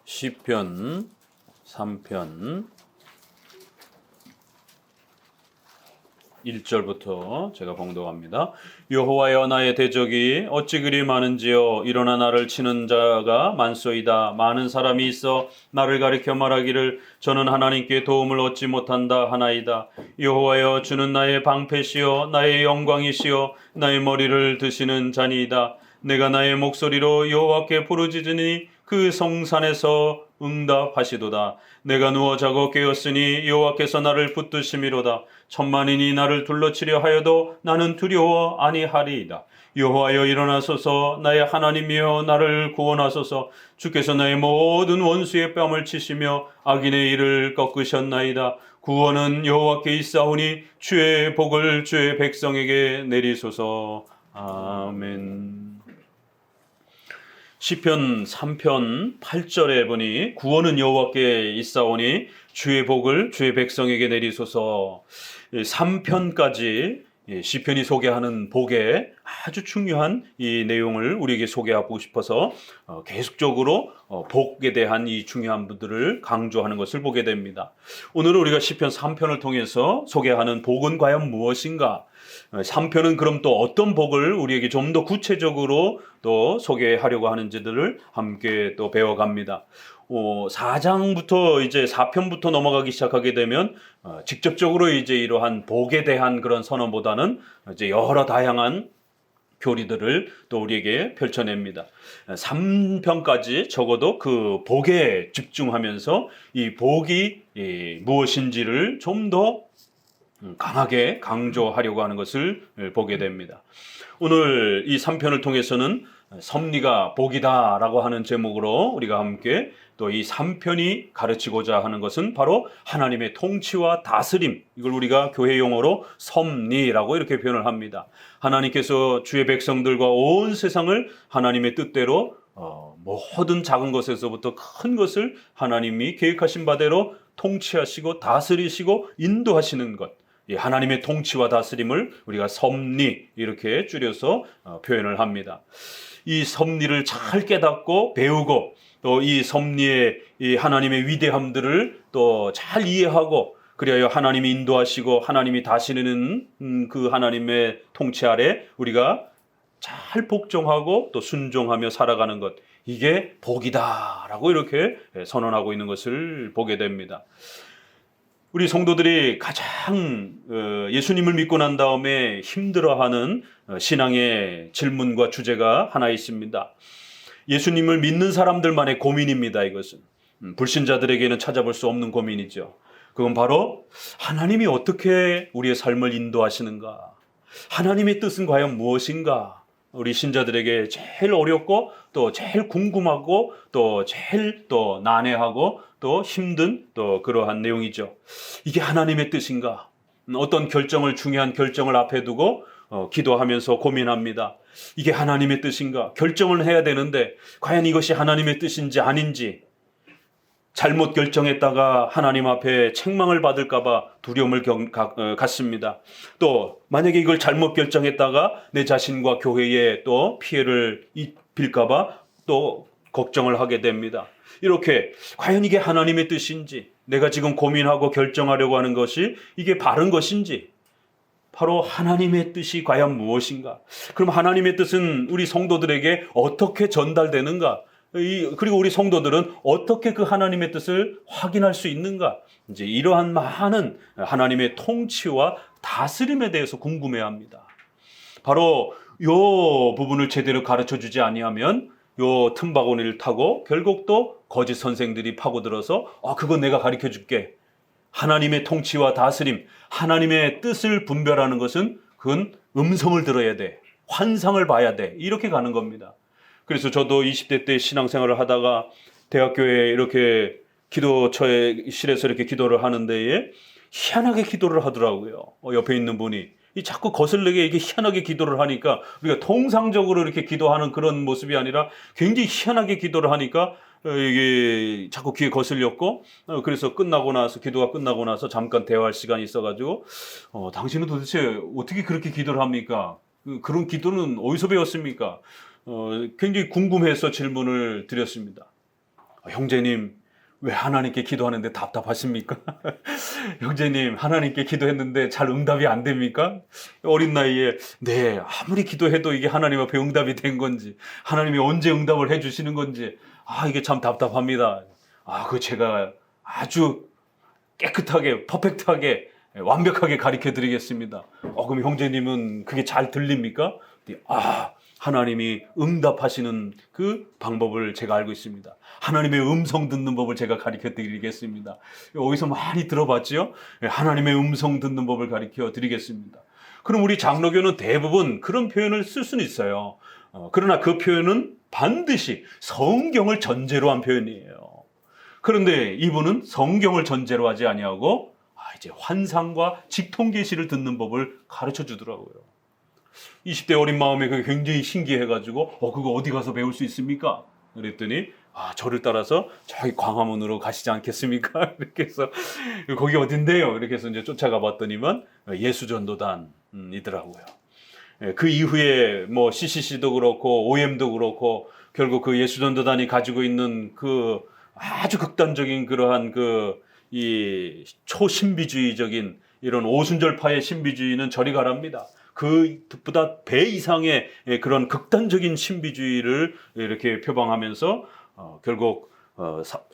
시편 3편 1절부터 제가 봉독합니다. 여호와여, 나의 대적이 어찌 그리 많은지요. 일어나 나를 치는 자가 많소이다. 많은 사람이 있어 나를 가리켜 말하기를 저는 하나님께 도움을 얻지 못한다 하나이다. 여호와여, 주는 나의 방패시요 나의 영광이시요 나의 머리를 드시는 자니이다. 내가 나의 목소리로 여호와께 부르짖으니 그 성산에서 응답하시도다. 내가 누워 자고 깨었으니 여호와께서 나를 붙드심이로다. 천만인이 나를 둘러치려 하여도 나는 두려워 아니하리이다. 여호와여, 일어나소서. 나의 하나님이여, 나를 구원하소서. 주께서 나의 모든 원수의 뺨을 치시며 악인의 일을 꺾으셨나이다. 구원은 여호와께 있사오니 주의 복을 주의 백성에게 내리소서. 아멘. 시편 3편 8절에 보니 구원은 여호와께 있사오니 주의 복을 주의 백성에게 내리소서. 3편까지 시편이 소개하는 복의 아주 중요한 이 내용을 우리에게 소개하고 싶어서 계속적으로 복에 대한 이 중요한 부분들을 강조하는 것을 보게 됩니다. 오늘은 우리가 시편 3편을 통해서 소개하는 복은 과연 무엇인가? 3편은 그럼 또 어떤 복을 우리에게 좀 더 구체적으로 또 소개하려고 하는지들을 함께 또 배워갑니다. 4장부터 이제 4편부터 넘어가기 시작하게 되면 직접적으로 이제 이러한 복에 대한 그런 선언보다는 이제 여러 다양한 교리들을 또 우리에게 펼쳐냅니다. 3편까지 적어도 그 복에 집중하면서 이 복이 무엇인지를 좀 더 강하게 강조하려고 하는 것을 보게 됩니다. 오늘 이 3편을 통해서는 섭리가 복이다 라고 하는 제목으로 우리가 함께 또 이 3편이 가르치고자 하는 것은 바로 하나님의 통치와 다스림, 이걸 우리가 교회 용어로 섭리라고 이렇게 표현을 합니다. 하나님께서 주의 백성들과 온 세상을 하나님의 뜻대로 모든 작은 것에서부터 큰 것을 하나님이 계획하신 바대로 통치하시고 다스리시고 인도하시는 것, 이 하나님의 통치와 다스림을 우리가 섭리 이렇게 줄여서 표현을 합니다. 이 섭리를 잘 깨닫고 배우고 또 이 섭리의 이 하나님의 위대함들을 또 잘 이해하고 그리하여 하나님이 인도하시고 하나님이 다스리는 그 하나님의 통치 아래 우리가 잘 복종하고 또 순종하며 살아가는 것, 이게 복이다라고 이렇게 선언하고 있는 것을 보게 됩니다. 우리 성도들이 가장 예수님을 믿고 난 다음에 힘들어하는 신앙의 질문과 주제가 하나 있습니다. 예수님을 믿는 사람들만의 고민입니다. 이것은 불신자들에게는 찾아볼 수 없는 고민이죠. 그건 바로 하나님이 어떻게 우리의 삶을 인도하시는가? 하나님의 뜻은 과연 무엇인가? 우리 신자들에게 제일 어렵고 또 제일 궁금하고 또 제일 또 난해하고 또 힘든 또 그러한 내용이죠. 이게 하나님의 뜻인가? 어떤 중요한 결정을 앞에 두고 기도하면서 고민합니다. 이게 하나님의 뜻인가? 결정을 해야 되는데 과연 이것이 하나님의 뜻인지 아닌지, 잘못 결정했다가 하나님 앞에 책망을 받을까 봐 두려움을 갖습니다. 또 만약에 이걸 잘못 결정했다가 내 자신과 교회에 또 피해를 입힐까 봐 또 걱정을 하게 됩니다. 이렇게 과연 이게 하나님의 뜻인지, 내가 지금 고민하고 결정하려고 하는 것이 이게 바른 것인지, 바로 하나님의 뜻이 과연 무엇인가? 그럼 하나님의 뜻은 우리 성도들에게 어떻게 전달되는가? 그리고 우리 성도들은 어떻게 그 하나님의 뜻을 확인할 수 있는가? 이제 이러한 많은 하나님의 통치와 다스림에 대해서 궁금해합니다. 바로 요 부분을 제대로 가르쳐 주지 아니하면 요 틈바구니를 타고 결국 또 거짓 선생들이 파고들어서 그건 내가 가르쳐 줄게. 하나님의 통치와 다스림, 하나님의 뜻을 분별하는 것은 그건 음성을 들어야 돼. 환상을 봐야 돼. 이렇게 가는 겁니다. 그래서 저도 20대 때 신앙생활을 하다가 대학교에 이렇게 기도처실에서 이렇게 기도를 하는데 희한하게 기도를 하더라고요. 옆에 있는 분이 자꾸 거슬리게 이게 희한하게 기도를 하니까, 우리가 통상적으로 이렇게 기도하는 그런 모습이 아니라 굉장히 희한하게 기도를 하니까 이게 자꾸 귀에 거슬렸고, 그래서 기도가 끝나고 나서 잠깐 대화할 시간이 있어가지고 당신은 도대체 어떻게 그렇게 기도를 합니까? 그런 기도는 어디서 배웠습니까? 굉장히 궁금해서 질문을 드렸습니다. 형제님, 왜 하나님께 기도하는데 답답하십니까? 형제님, 하나님께 기도했는데 잘 응답이 안 됩니까? 어린 나이에, 네, 아무리 기도해도 이게 하나님 앞에 응답이 된 건지, 하나님이 언제 응답을 해주시는 건지, 이게 참 답답합니다. 그 제가 아주 깨끗하게, 퍼펙트하게, 완벽하게 가르쳐 드리겠습니다. 그럼 형제님은 그게 잘 들립니까? 하나님이 응답하시는 그 방법을 제가 알고 있습니다. 하나님의 음성 듣는 법을 제가 가르쳐 드리겠습니다. 어디서 많이 들어봤죠? 하나님의 음성 듣는 법을 가르쳐 드리겠습니다. 그럼 우리 장로교는 대부분 그런 표현을 쓸 수는 있어요. 그러나 그 표현은 반드시 성경을 전제로 한 표현이에요. 그런데 이분은 성경을 전제로 하지 아니하고 이제 환상과 직통계시를 듣는 법을 가르쳐 주더라고요. 20대 어린 마음에 그게 굉장히 신기해가지고 그거 어디 가서 배울 수 있습니까? 그랬더니 저를 따라서 저기 광화문으로 가시지 않겠습니까? 이렇게 해서 거기 어딘데요? 이렇게 해서 이제 쫓아가 봤더니만 예수전도단이더라고요. 그 이후에 뭐 CCC도 그렇고 OM도 그렇고 결국 그 예수전도단이 가지고 있는 그 아주 극단적인 그러한 이 초신비주의적인 이런 오순절파의 신비주의는 저리 가랍니다. 그보다 배 이상의 그런 극단적인 신비주의를 이렇게 표방하면서 결국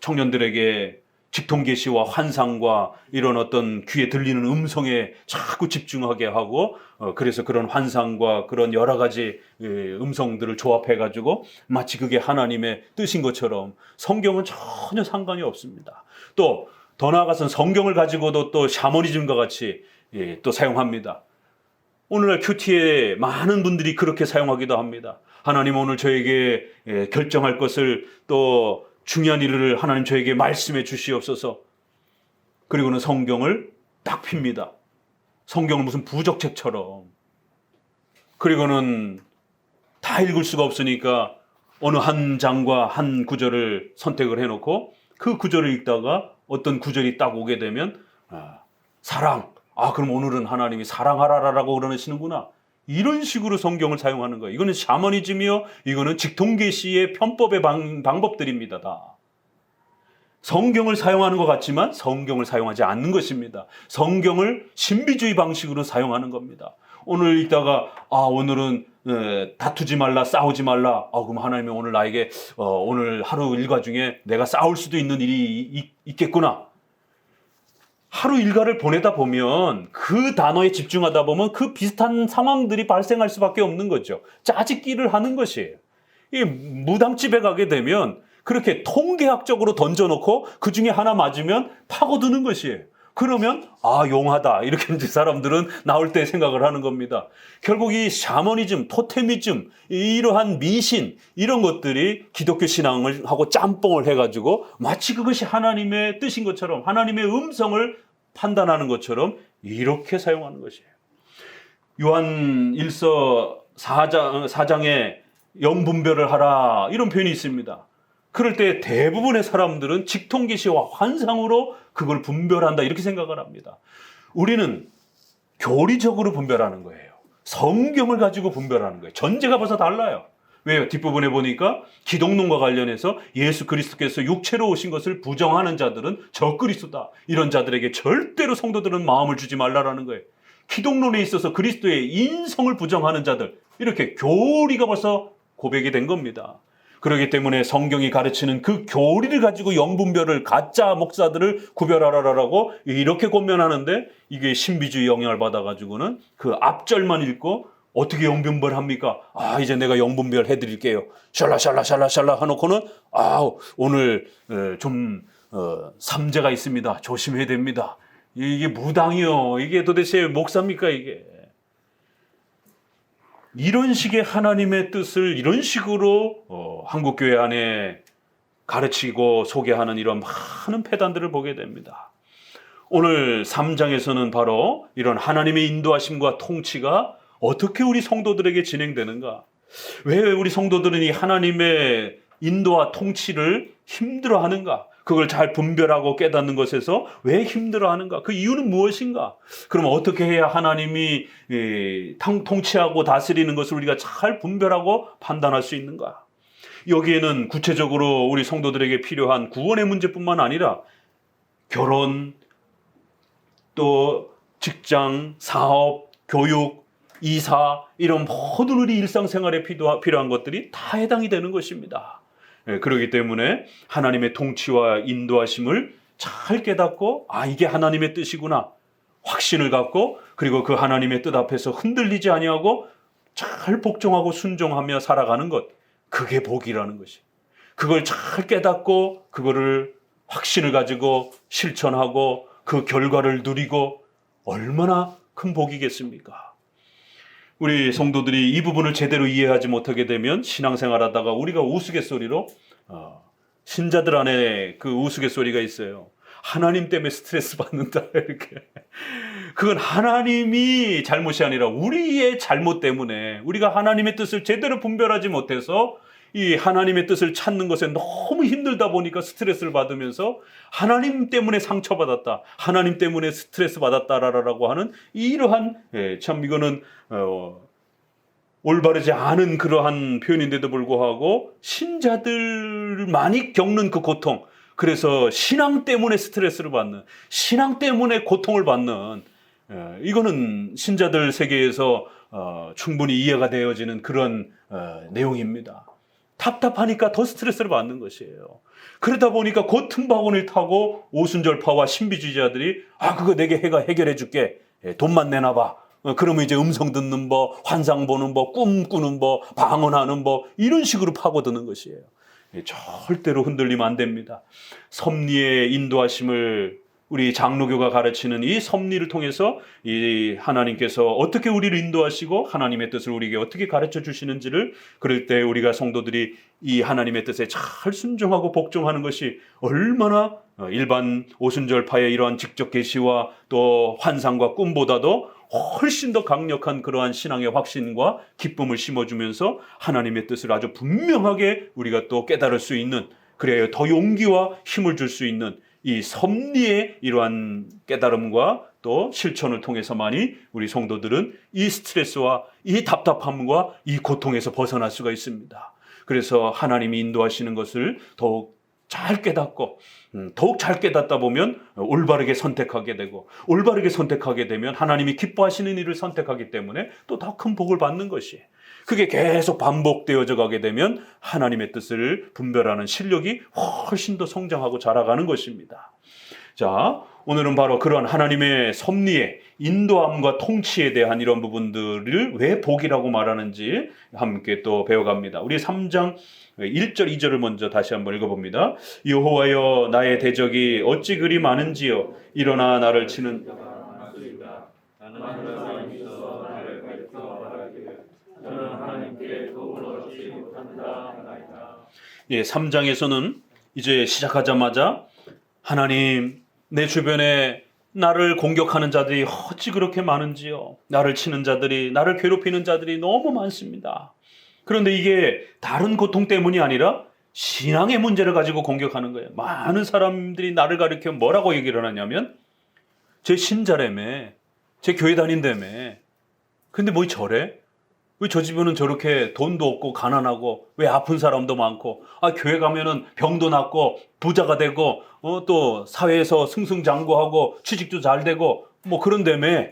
청년들에게 직통계시와 환상과 이런 어떤 귀에 들리는 음성에 자꾸 집중하게 하고 그래서 그런 환상과 그런 여러 가지 음성들을 조합해가지고 마치 그게 하나님의 뜻인 것처럼 성경은 전혀 상관이 없습니다. 또 더 나아가서는 성경을 가지고도 또 샤머니즘과 같이 또 사용합니다. 오늘날 큐티에 많은 분들이 그렇게 사용하기도 합니다. 하나님 오늘 저에게 결정할 것을 또 중요한 일을 하나님 저에게 말씀해 주시옵소서. 그리고는 성경을 딱 핍니다. 성경을 무슨 부적책처럼. 그리고는 다 읽을 수가 없으니까 어느 한 장과 한 구절을 선택을 해놓고 그 구절을 읽다가 어떤 구절이 딱 오게 되면 사랑. 그럼 오늘은 하나님이 사랑하라라고 그러시는구나. 이런 식으로 성경을 사용하는 거예요. 이거는 샤머니즘이요. 이거는 직통계시의 편법의 방법들입니다. 다. 성경을 사용하는 것 같지만 성경을 사용하지 않는 것입니다. 성경을 신비주의 방식으로 사용하는 겁니다. 오늘 읽다가 오늘은 다투지 말라, 싸우지 말라. 그럼 하나님이 오늘 나에게 오늘 하루 일과 중에 내가 싸울 수도 있는 일이 있겠구나. 하루 일과를 보내다 보면 그 단어에 집중하다 보면 그 비슷한 상황들이 발생할 수밖에 없는 거죠. 짜집기를 하는 것이에요. 이 무당집에 가게 되면 그렇게 통계학적으로 던져놓고 그 중에 하나 맞으면 파고드는 것이에요. 그러면 용하다 이렇게 이제 사람들은 나올 때 생각을 하는 겁니다. 결국 이 샤머니즘, 토테미즘 이러한 미신 이런 것들이 기독교 신앙을 하고 짬뽕을 해가지고 마치 그것이 하나님의 뜻인 것처럼 하나님의 음성을 판단하는 것처럼 이렇게 사용하는 것이에요. 요한 1서 4장에 영분별을 하라 이런 표현이 있습니다. 그럴 때 대부분의 사람들은 직통계시와 환상으로 그걸 분별한다 이렇게 생각을 합니다. 우리는 교리적으로 분별하는 거예요. 성경을 가지고 분별하는 거예요. 전제가 벌써 달라요. 왜요? 뒷부분에 보니까 기독론과 관련해서 예수 그리스도께서 육체로 오신 것을 부정하는 자들은 적그리스도다. 이런 자들에게 절대로 성도들은 마음을 주지 말라라는 거예요. 기독론에 있어서 그리스도의 인성을 부정하는 자들 이렇게 교리가 벌써 고백이 된 겁니다. 그렇기 때문에 성경이 가르치는 그 교리를 가지고 영분별을 가짜 목사들을 구별하라라고 이렇게 권면하는데 이게 신비주의 영향을 받아가지고는 그 앞절만 읽고 어떻게 영분별합니까? 이제 내가 영분별 해드릴게요. 샬라샬라샬라샬라 해놓고는 오늘 좀 삼재가 있습니다. 조심해야 됩니다. 이게 무당이요. 이게 도대체 목사입니까 이게? 이런 식의 하나님의 뜻을 이런 식으로 한국교회 안에 가르치고 소개하는 이런 많은 폐단들을 보게 됩니다. 오늘 3장에서는 바로 이런 하나님의 인도하심과 통치가 어떻게 우리 성도들에게 진행되는가? 왜 우리 성도들은 이 하나님의 인도와 통치를 힘들어하는가? 그걸 잘 분별하고 깨닫는 것에서 왜 힘들어하는가? 그 이유는 무엇인가? 그럼 어떻게 해야 하나님이 통치하고 다스리는 것을 우리가 잘 분별하고 판단할 수 있는가? 여기에는 구체적으로 우리 성도들에게 필요한 구원의 문제뿐만 아니라 결혼, 또 직장, 사업, 교육, 이사 이런 모든 우리 일상생활에 필요한 것들이 다 해당이 되는 것입니다. 그렇기 때문에 하나님의 통치와 인도하심을 잘 깨닫고 이게 하나님의 뜻이구나 확신을 갖고 그리고 그 하나님의 뜻 앞에서 흔들리지 아니하고 잘 복종하고 순종하며 살아가는 것, 그게 복이라는 것이. 그걸 잘 깨닫고 그거를 확신을 가지고 실천하고 그 결과를 누리고 얼마나 큰 복이겠습니까? 우리 성도들이 이 부분을 제대로 이해하지 못하게 되면 신앙생활하다가 우리가 우스갯소리로 신자들 안에 그 우스갯소리가 있어요. 하나님 때문에 스트레스 받는다 이렇게. 그건 하나님이 잘못이 아니라 우리의 잘못 때문에 우리가 하나님의 뜻을 제대로 분별하지 못해서 이 하나님의 뜻을 찾는 것에 너무 힘들다 보니까 스트레스를 받으면서 하나님 때문에 상처받았다, 하나님 때문에 스트레스 받았다라고 하는 이러한 참 이거는 올바르지 않은 그러한 표현인데도 불구하고 신자들만이 겪는 그 고통, 그래서 신앙 때문에 스트레스를 받는, 신앙 때문에 고통을 받는, 이거는 신자들 세계에서 충분히 이해가 되어지는 그런 내용입니다. 답답하니까 더 스트레스를 받는 것이에요. 그러다 보니까 곧 틈바구니를 타고 오순절파와 신비주의자들이 그거 내게 해결해 줄게, 돈만 내놔봐. 그러면 이제 음성 듣는 법, 환상 보는 법, 꿈 꾸는 법, 방언하는 법, 이런 식으로 파고드는 것이에요. 절대로 흔들리면 안 됩니다. 섭리의 인도하심을 우리 장로교가 가르치는 이 섭리를 통해서 이 하나님께서 어떻게 우리를 인도하시고 하나님의 뜻을 우리에게 어떻게 가르쳐 주시는지를, 그럴 때 우리가 성도들이 이 하나님의 뜻에 잘 순종하고 복종하는 것이 얼마나 일반 오순절파의 이러한 직접 계시와 또 환상과 꿈보다도 훨씬 더 강력한 그러한 신앙의 확신과 기쁨을 심어주면서 하나님의 뜻을 아주 분명하게 우리가 또 깨달을 수 있는, 그래야 더 용기와 힘을 줄 수 있는 이 섭리의 이러한 깨달음과 또 실천을 통해서만이 우리 성도들은 이 스트레스와 이 답답함과 이 고통에서 벗어날 수가 있습니다. 그래서 하나님이 인도하시는 것을 더욱 잘 깨닫고 더욱 잘 깨닫다 보면 올바르게 선택하게 되고, 올바르게 선택하게 되면 하나님이 기뻐하시는 일을 선택하기 때문에 또 더 큰 복을 받는 것이에요. 그게 계속 반복되어져 가게 되면 하나님의 뜻을 분별하는 실력이 훨씬 더 성장하고 자라가는 것입니다. 자, 오늘은 바로 그런 하나님의 섭리의 인도함과 통치에 대한 이런 부분들을 왜 복이라고 말하는지 함께 또 배워갑니다. 우리 3장 1절 2절을 먼저 다시 한번 읽어봅니다. 여호와여 나의 대적이 어찌 그리 많은지요, 일어나 나를 치는 예, 3장에서는 이제 시작하자마자 하나님, 내 주변에 나를 공격하는 자들이 어찌 그렇게 많은지요. 나를 치는 자들이, 나를 괴롭히는 자들이 너무 많습니다. 그런데 이게 다른 고통 때문이 아니라 신앙의 문제를 가지고 공격하는 거예요. 많은 사람들이 나를 가리켜 뭐라고 얘기를 하냐면 제 신자라며, 제 교회 다닌다며. 근데 뭐 저래? 왜 저 집은 저렇게 돈도 없고 가난하고, 왜 아픈 사람도 많고, 교회 가면은 병도 낫고 부자가 되고 또 사회에서 승승장구하고 취직도 잘 되고 뭐 그런다며.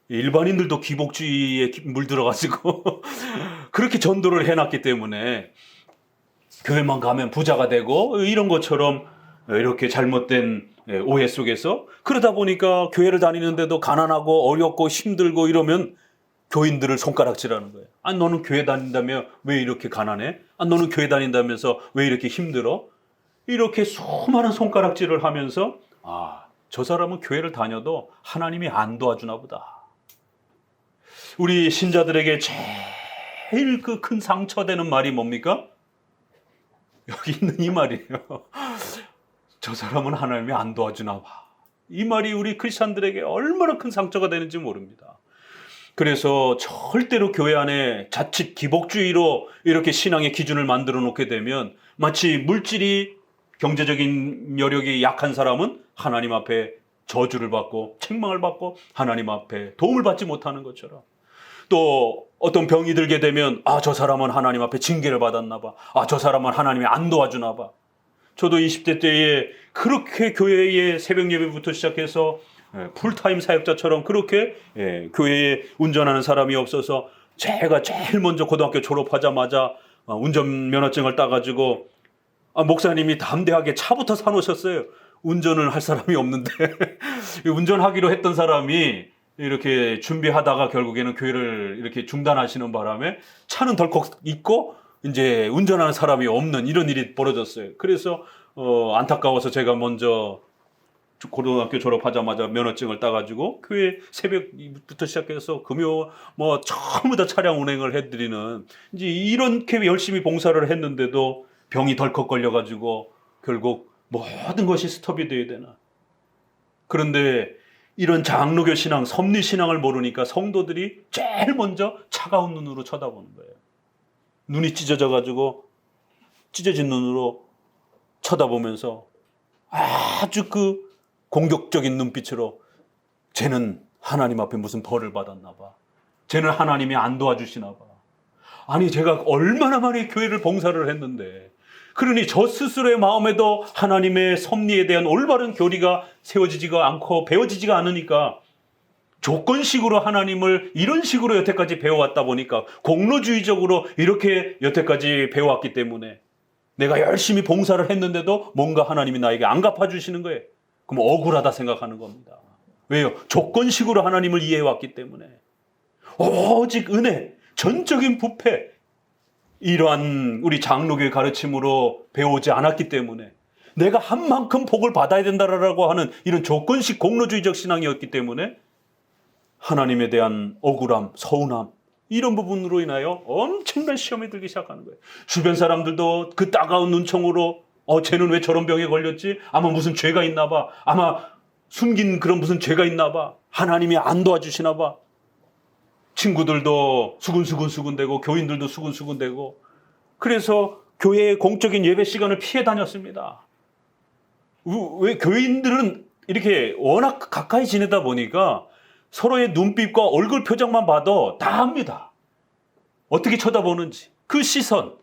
일반인들도 기복주의에 물들어가지고 그렇게 전도를 해놨기 때문에 교회만 가면 부자가 되고 이런 것처럼 이렇게 잘못된 오해 속에서, 그러다 보니까 교회를 다니는데도 가난하고 어렵고 힘들고 이러면 교인들을 손가락질하는 거예요. 너는 교회 다닌다며 왜 이렇게 가난해? 너는 교회 다닌다면서 왜 이렇게 힘들어? 이렇게 수많은 손가락질을 하면서 저 사람은 교회를 다녀도 하나님이 안 도와주나 보다. 우리 신자들에게 제일 그 큰 상처되는 말이 뭡니까? 여기 있는 이 말이에요. 저 사람은 하나님이 안 도와주나 봐. 이 말이 우리 크리스찬들에게 얼마나 큰 상처가 되는지 모릅니다. 그래서 절대로 교회 안에 자칫 기복주의로 이렇게 신앙의 기준을 만들어 놓게 되면 마치 물질이, 경제적인 여력이 약한 사람은 하나님 앞에 저주를 받고 책망을 받고 하나님 앞에 도움을 받지 못하는 것처럼, 또 어떤 병이 들게 되면 저 사람은 하나님 앞에 징계를 받았나 봐. 저 사람은 하나님이 안 도와주나 봐. 저도 20대 때에 그렇게 교회의 새벽 예배부터 시작해서 풀타임 사역자처럼 그렇게 교회에 운전하는 사람이 없어서 제가 제일 먼저 고등학교 졸업하자마자 운전면허증을 따가지고 목사님이 담대하게 차부터 사놓으셨어요. 운전을 할 사람이 없는데 운전하기로 했던 사람이 이렇게 준비하다가 결국에는 교회를 이렇게 중단하시는 바람에 차는 덜컥 있고 이제 운전하는 사람이 없는 이런 일이 벌어졌어요. 그래서 안타까워서 제가 먼저 고등학교 졸업하자마자 면허증을 따가지고 교회 새벽부터 시작해서 금요 전부 다 차량 운행을 해드리는 이제 이렇게 열심히 봉사를 했는데도 병이 덜컥 걸려가지고 결국 모든 것이 스톱이 돼야 되나. 그런데 이런 장로교 신앙, 섭리 신앙을 모르니까 성도들이 제일 먼저 차가운 눈으로 쳐다보는 거예요. 눈이 찢어져가지고 찢어진 눈으로 쳐다보면서 아주 그 공격적인 눈빛으로 쟤는 하나님 앞에 무슨 벌을 받았나 봐. 쟤는 하나님이 안 도와주시나 봐. 아니 제가 얼마나 많이 교회를 봉사를 했는데 그러니 저 스스로의 마음에도 하나님의 섭리에 대한 올바른 교리가 세워지지가 않고 배워지지가 않으니까 조건식으로 하나님을 이런 식으로 여태까지 배워왔다 보니까 공로주의적으로 이렇게 여태까지 배워왔기 때문에 내가 열심히 봉사를 했는데도 뭔가 하나님이 나에게 안 갚아주시는 거예요. 그럼 억울하다 생각하는 겁니다. 왜요? 조건식으로 하나님을 이해해왔기 때문에. 오직 은혜, 전적인 부패, 이러한 우리 장로교의 가르침으로 배우지 않았기 때문에 내가 한 만큼 복을 받아야 된다라고 하는 이런 조건식 공로주의적 신앙이었기 때문에 하나님에 대한 억울함, 서운함 이런 부분으로 인하여 엄청난 시험에 들기 시작하는 거예요. 주변 사람들도 그 따가운 눈총으로 쟤는 왜 저런 병에 걸렸지? 아마 무슨 죄가 있나 봐. 아마 숨긴 그런 무슨 죄가 있나 봐. 하나님이 안 도와주시나 봐. 친구들도 수근수근되고 교인들도 수근수근되고 그래서 교회의 공적인 예배 시간을 피해 다녔습니다. 왜 교인들은 이렇게 워낙 가까이 지내다 보니까 서로의 눈빛과 얼굴 표정만 봐도 다 압니다. 어떻게 쳐다보는지 그 시선,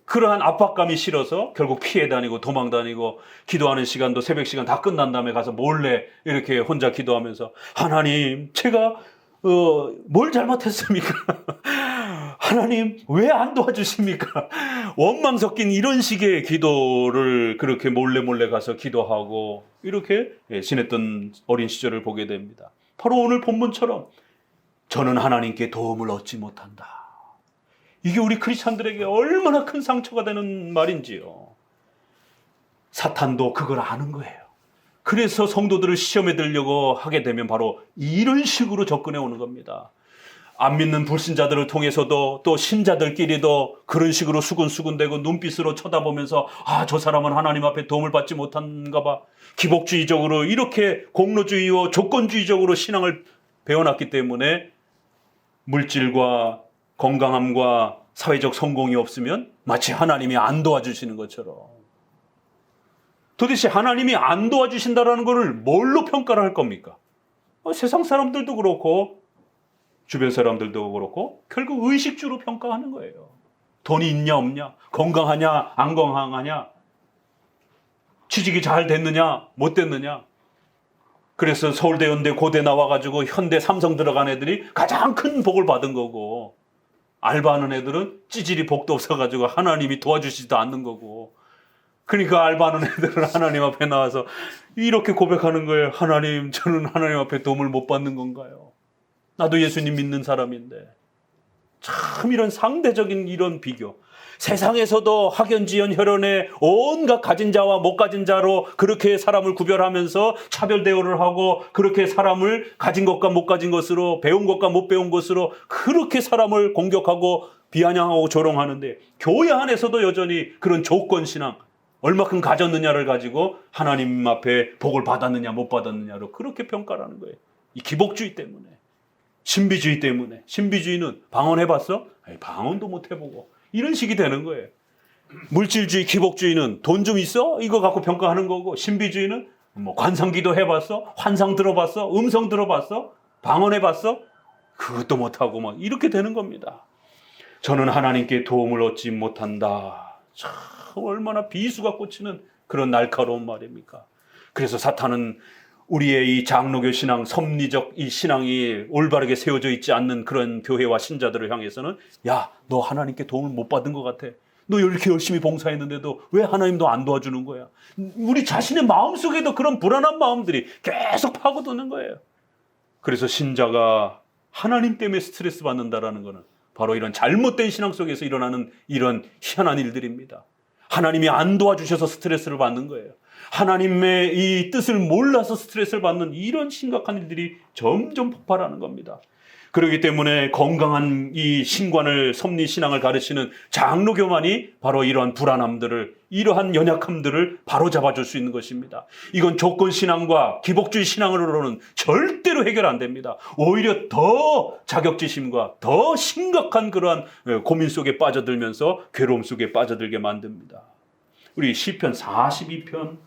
그러한 압박감이 싫어서 결국 피해 다니고 도망 다니고 기도하는 시간도 새벽 시간 다 끝난 다음에 가서 몰래 이렇게 혼자 기도하면서 하나님 제가 뭘 잘못했습니까? 하나님 왜 안 도와주십니까? 원망 섞인 이런 식의 기도를 그렇게 몰래 가서 기도하고 이렇게 지냈던 어린 시절을 보게 됩니다. 바로 오늘 본문처럼 저는 하나님께 도움을 얻지 못한다. 이게 우리 크리스찬들에게 얼마나 큰 상처가 되는 말인지요. 사탄도 그걸 아는 거예요. 그래서 성도들을 시험에 들려고 하게 되면 바로 이런 식으로 접근해 오는 겁니다. 안 믿는 불신자들을 통해서도 또 신자들끼리도 그런 식으로 수근수근대고 눈빛으로 쳐다보면서 저 사람은 하나님 앞에 도움을 받지 못한가 봐. 기복주의적으로 이렇게 공로주의와 조건주의적으로 신앙을 배워놨기 때문에 물질과 건강함과 사회적 성공이 없으면 마치 하나님이 안 도와주시는 것처럼. 도대체 하나님이 안 도와주신다라는 것을 뭘로 평가를 할 겁니까? 세상 사람들도 그렇고 주변 사람들도 그렇고 결국 의식주로 평가하는 거예요. 돈이 있냐 없냐, 건강하냐 안 건강하냐, 취직이 잘 됐느냐 못 됐느냐. 그래서 서울대, 연대, 고대 나와가지고 현대, 삼성 들어간 애들이 가장 큰 복을 받은 거고 알바하는 애들은 찌질이 복도 없어가지고 하나님이 도와주시지도 않는 거고. 그러니까 알바하는 애들은 하나님 앞에 나와서 이렇게 고백하는 거예요. 하나님, 저는 하나님 앞에 도움을 못 받는 건가요? 나도 예수님 믿는 사람인데. 참 이런 상대적인 이런 비교. 세상에서도 학연지연 혈연에 온갖 가진 자와 못 가진 자로 그렇게 사람을 구별하면서 차별 대우를 하고 그렇게 사람을 가진 것과 못 가진 것으로 배운 것과 못 배운 것으로 그렇게 사람을 공격하고 비아냥하고 조롱하는데 교회 안에서도 여전히 그런 조건신앙, 얼마큼 가졌느냐를 가지고 하나님 앞에 복을 받았느냐 못 받았느냐로 그렇게 평가를 하는 거예요. 이 기복주의 때문에, 신비주의 때문에. 신비주의는 방언해봤어? 아니, 방언도 못 해보고 이런 식이 되는 거예요. 물질주의, 기복주의는 돈 좀 있어? 이거 갖고 평가하는 거고, 신비주의는 관상기도 해봤어? 환상 들어봤어? 음성 들어봤어? 방언해봤어? 그것도 못하고 막 이렇게 되는 겁니다. 저는 하나님께 도움을 얻지 못한다. 참 얼마나 비수가 꽂히는 그런 날카로운 말입니까? 그래서 사탄은 우리의 이 장로교 신앙, 섭리적 이 신앙이 올바르게 세워져 있지 않는 그런 교회와 신자들을 향해서는 야, 너 하나님께 도움을 못 받은 것 같아. 너 이렇게 열심히 봉사했는데도 왜 하나님 너 안 도와주는 거야? 우리 자신의 마음속에도 그런 불안한 마음들이 계속 파고드는 거예요. 그래서 신자가 하나님 때문에 스트레스 받는다라는 것은 바로 이런 잘못된 신앙 속에서 일어나는 이런 희한한 일들입니다. 하나님이 안 도와주셔서 스트레스를 받는 거예요. 하나님의 이 뜻을 몰라서 스트레스를 받는 이런 심각한 일들이 점점 폭발하는 겁니다. 그렇기 때문에 건강한 이 신관을 섭리 신앙을 가르치는 장로교만이 바로 이러한 불안함들을, 이러한 연약함들을 바로잡아줄 수 있는 것입니다. 이건 조건 신앙과 기복주의 신앙으로는 절대로 해결 안 됩니다. 오히려 더 자격지심과 더 심각한 그러한 고민 속에 빠져들면서 괴로움 속에 빠져들게 만듭니다. 우리 시편 42편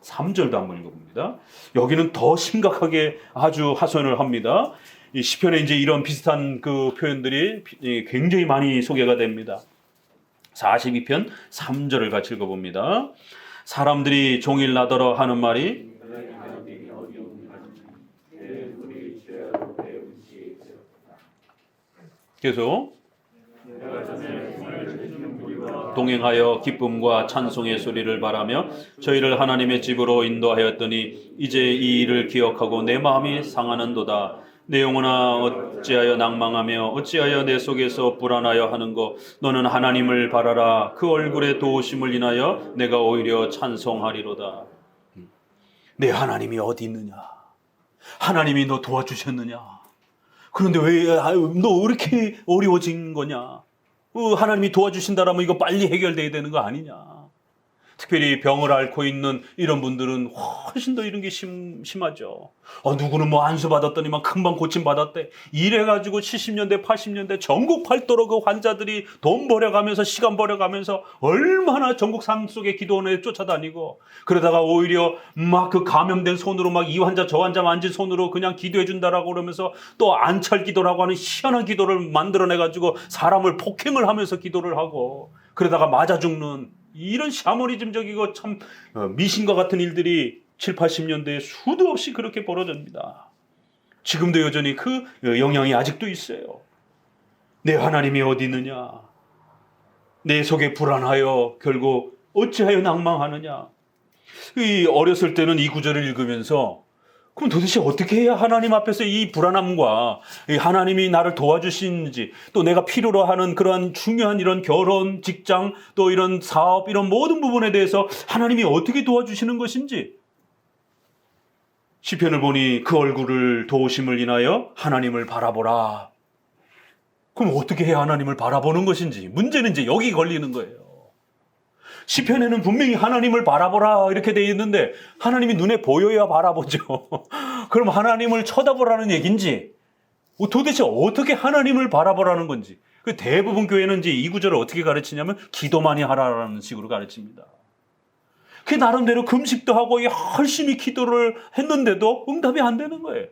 3절도 한번 읽어봅니다. 여기는 더 심각하게 아주 하소연을 합니다. 이 시편에 이제 이런 비슷한 그 표현들이 굉장히 많이 소개가 됩니다. 42편 3절을 같이 읽어봅니다. 사람들이 종일 나더러 하는 말이 계속 동행하여 기쁨과 찬송의 소리를 바라며 저희를 하나님의 집으로 인도하였더니 이제 이 일을 기억하고 내 마음이 상하는도다. 내 영혼아 어찌하여 낭망하며 어찌하여 내 속에서 불안하여 하는고 너는 하나님을 바라라. 그 얼굴의 도우심을 인하여 내가 오히려 찬송하리로다. 내 하나님이 어디 있느냐? 하나님이 너 도와주셨느냐? 그런데 왜 너 이렇게 어려워진 거냐? 하나님이 도와주신다라면 이거 빨리 해결돼야 되는 거 아니냐? 특별히 병을 앓고 있는 이런 분들은 훨씬 더 이런 게 심하죠. 누구는 뭐 안수 받았더니만 금방 고침 받았대. 이래가지고 70년대, 80년대 전국 팔도로 그 환자들이 돈 벌여가면서 시간 벌여가면서 얼마나 전국 산 속에 기도원에 쫓아다니고 그러다가 오히려 막 그 감염된 손으로 막 이 환자 저 환자 만진 손으로 그냥 기도해 준다라고 그러면서 또 안찰 기도라고 하는 희한한 기도를 만들어내가지고 사람을 폭행을 하면서 기도를 하고 그러다가 맞아 죽는 이런 샤머니즘적이고 참 미신과 같은 일들이 7, 80년대에 수도 없이 그렇게 벌어집니다. 지금도 여전히 그 영향이 아직도 있어요. 내 하나님이 어디 있느냐? 내 속에 불안하여 결국 어찌하여 낭망하느냐? 이 어렸을 때는 이 구절을 읽으면서 그럼 도대체 어떻게 해야 하나님 앞에서 이 불안함과 하나님이 나를 도와주시는지 또 내가 필요로 하는 그러한 중요한 이런 결혼, 직장 또 이런 사업 이런 모든 부분에 대해서 하나님이 어떻게 도와주시는 것인지 시편을 보니 그 얼굴을 도우심을 인하여 하나님을 바라보라. 그럼 어떻게 해야 하나님을 바라보는 것인지 문제는 이제 여기 걸리는 거예요. 시편에는 분명히 하나님을 바라보라 이렇게 되어 있는데 하나님이 눈에 보여야 바라보죠. 그럼 하나님을 쳐다보라는 얘기인지 도대체 어떻게 하나님을 바라보라는 건지 그 대부분 교회는 이제 이 구절을 어떻게 가르치냐면 기도만이 하라라는 식으로 가르칩니다. 그 나름대로 금식도 하고 열심히 기도를 했는데도 응답이 안 되는 거예요.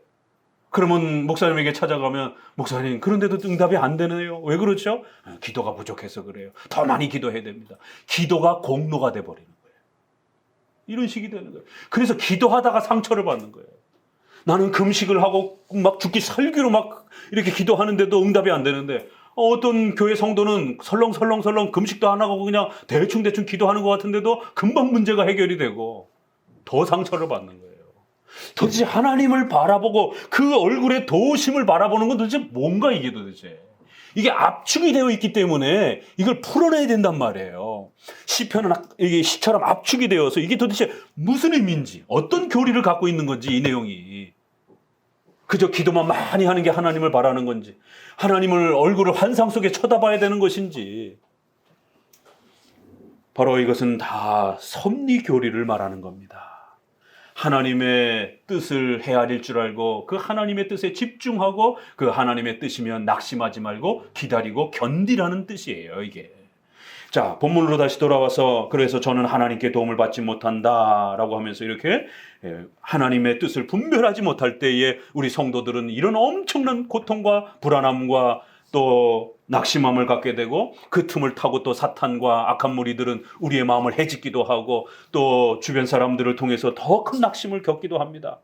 그러면 목사님에게 찾아가면 목사님 그런데도 응답이 안 되네요. 왜 그렇죠? 기도가 부족해서 그래요. 더 많이 기도해야 됩니다. 기도가 공로가 돼버리는 거예요. 이런 식이 되는 거예요. 그래서 기도하다가 상처를 받는 거예요. 나는 금식을 하고 막 죽기 살기로 막 이렇게 기도하는데도 응답이 안 되는데 어떤 교회 성도는 설렁설렁 금식도 안 하고 그냥 대충 기도하는 것 같은데도 금방 문제가 해결이 되고 더 상처를 받는 거예요. 도대체 하나님을 바라보고 그 얼굴의 도우심을 바라보는 건 도대체 뭔가 이게 도대체. 이게 압축이 되어 있기 때문에 이걸 풀어내야 된단 말이에요. 시편은 이게 시처럼 압축이 되어서 이게 도대체 무슨 의미인지 어떤 교리를 갖고 있는 건지 이 내용이. 그저 기도만 많이 하는 게 하나님을 바라는 건지 하나님을 얼굴을 환상 속에 쳐다봐야 되는 것인지 바로 이것은 다 섭리 교리를 말하는 겁니다. 하나님의 뜻을 헤아릴 줄 알고 그 하나님의 뜻에 집중하고 그 하나님의 뜻이면 낙심하지 말고 기다리고 견디라는 뜻이에요. 이게 자, 본문으로 다시 돌아와서 그래서 저는 하나님께 도움을 받지 못한다라고 하면서 이렇게 하나님의 뜻을 분별하지 못할 때에 우리 성도들은 이런 엄청난 고통과 불안함과 또 낙심함을 갖게 되고 그 틈을 타고 또 사탄과 악한 무리들은 우리의 마음을 헤집기도 하고 또 주변 사람들을 통해서 더 큰 낙심을 겪기도 합니다.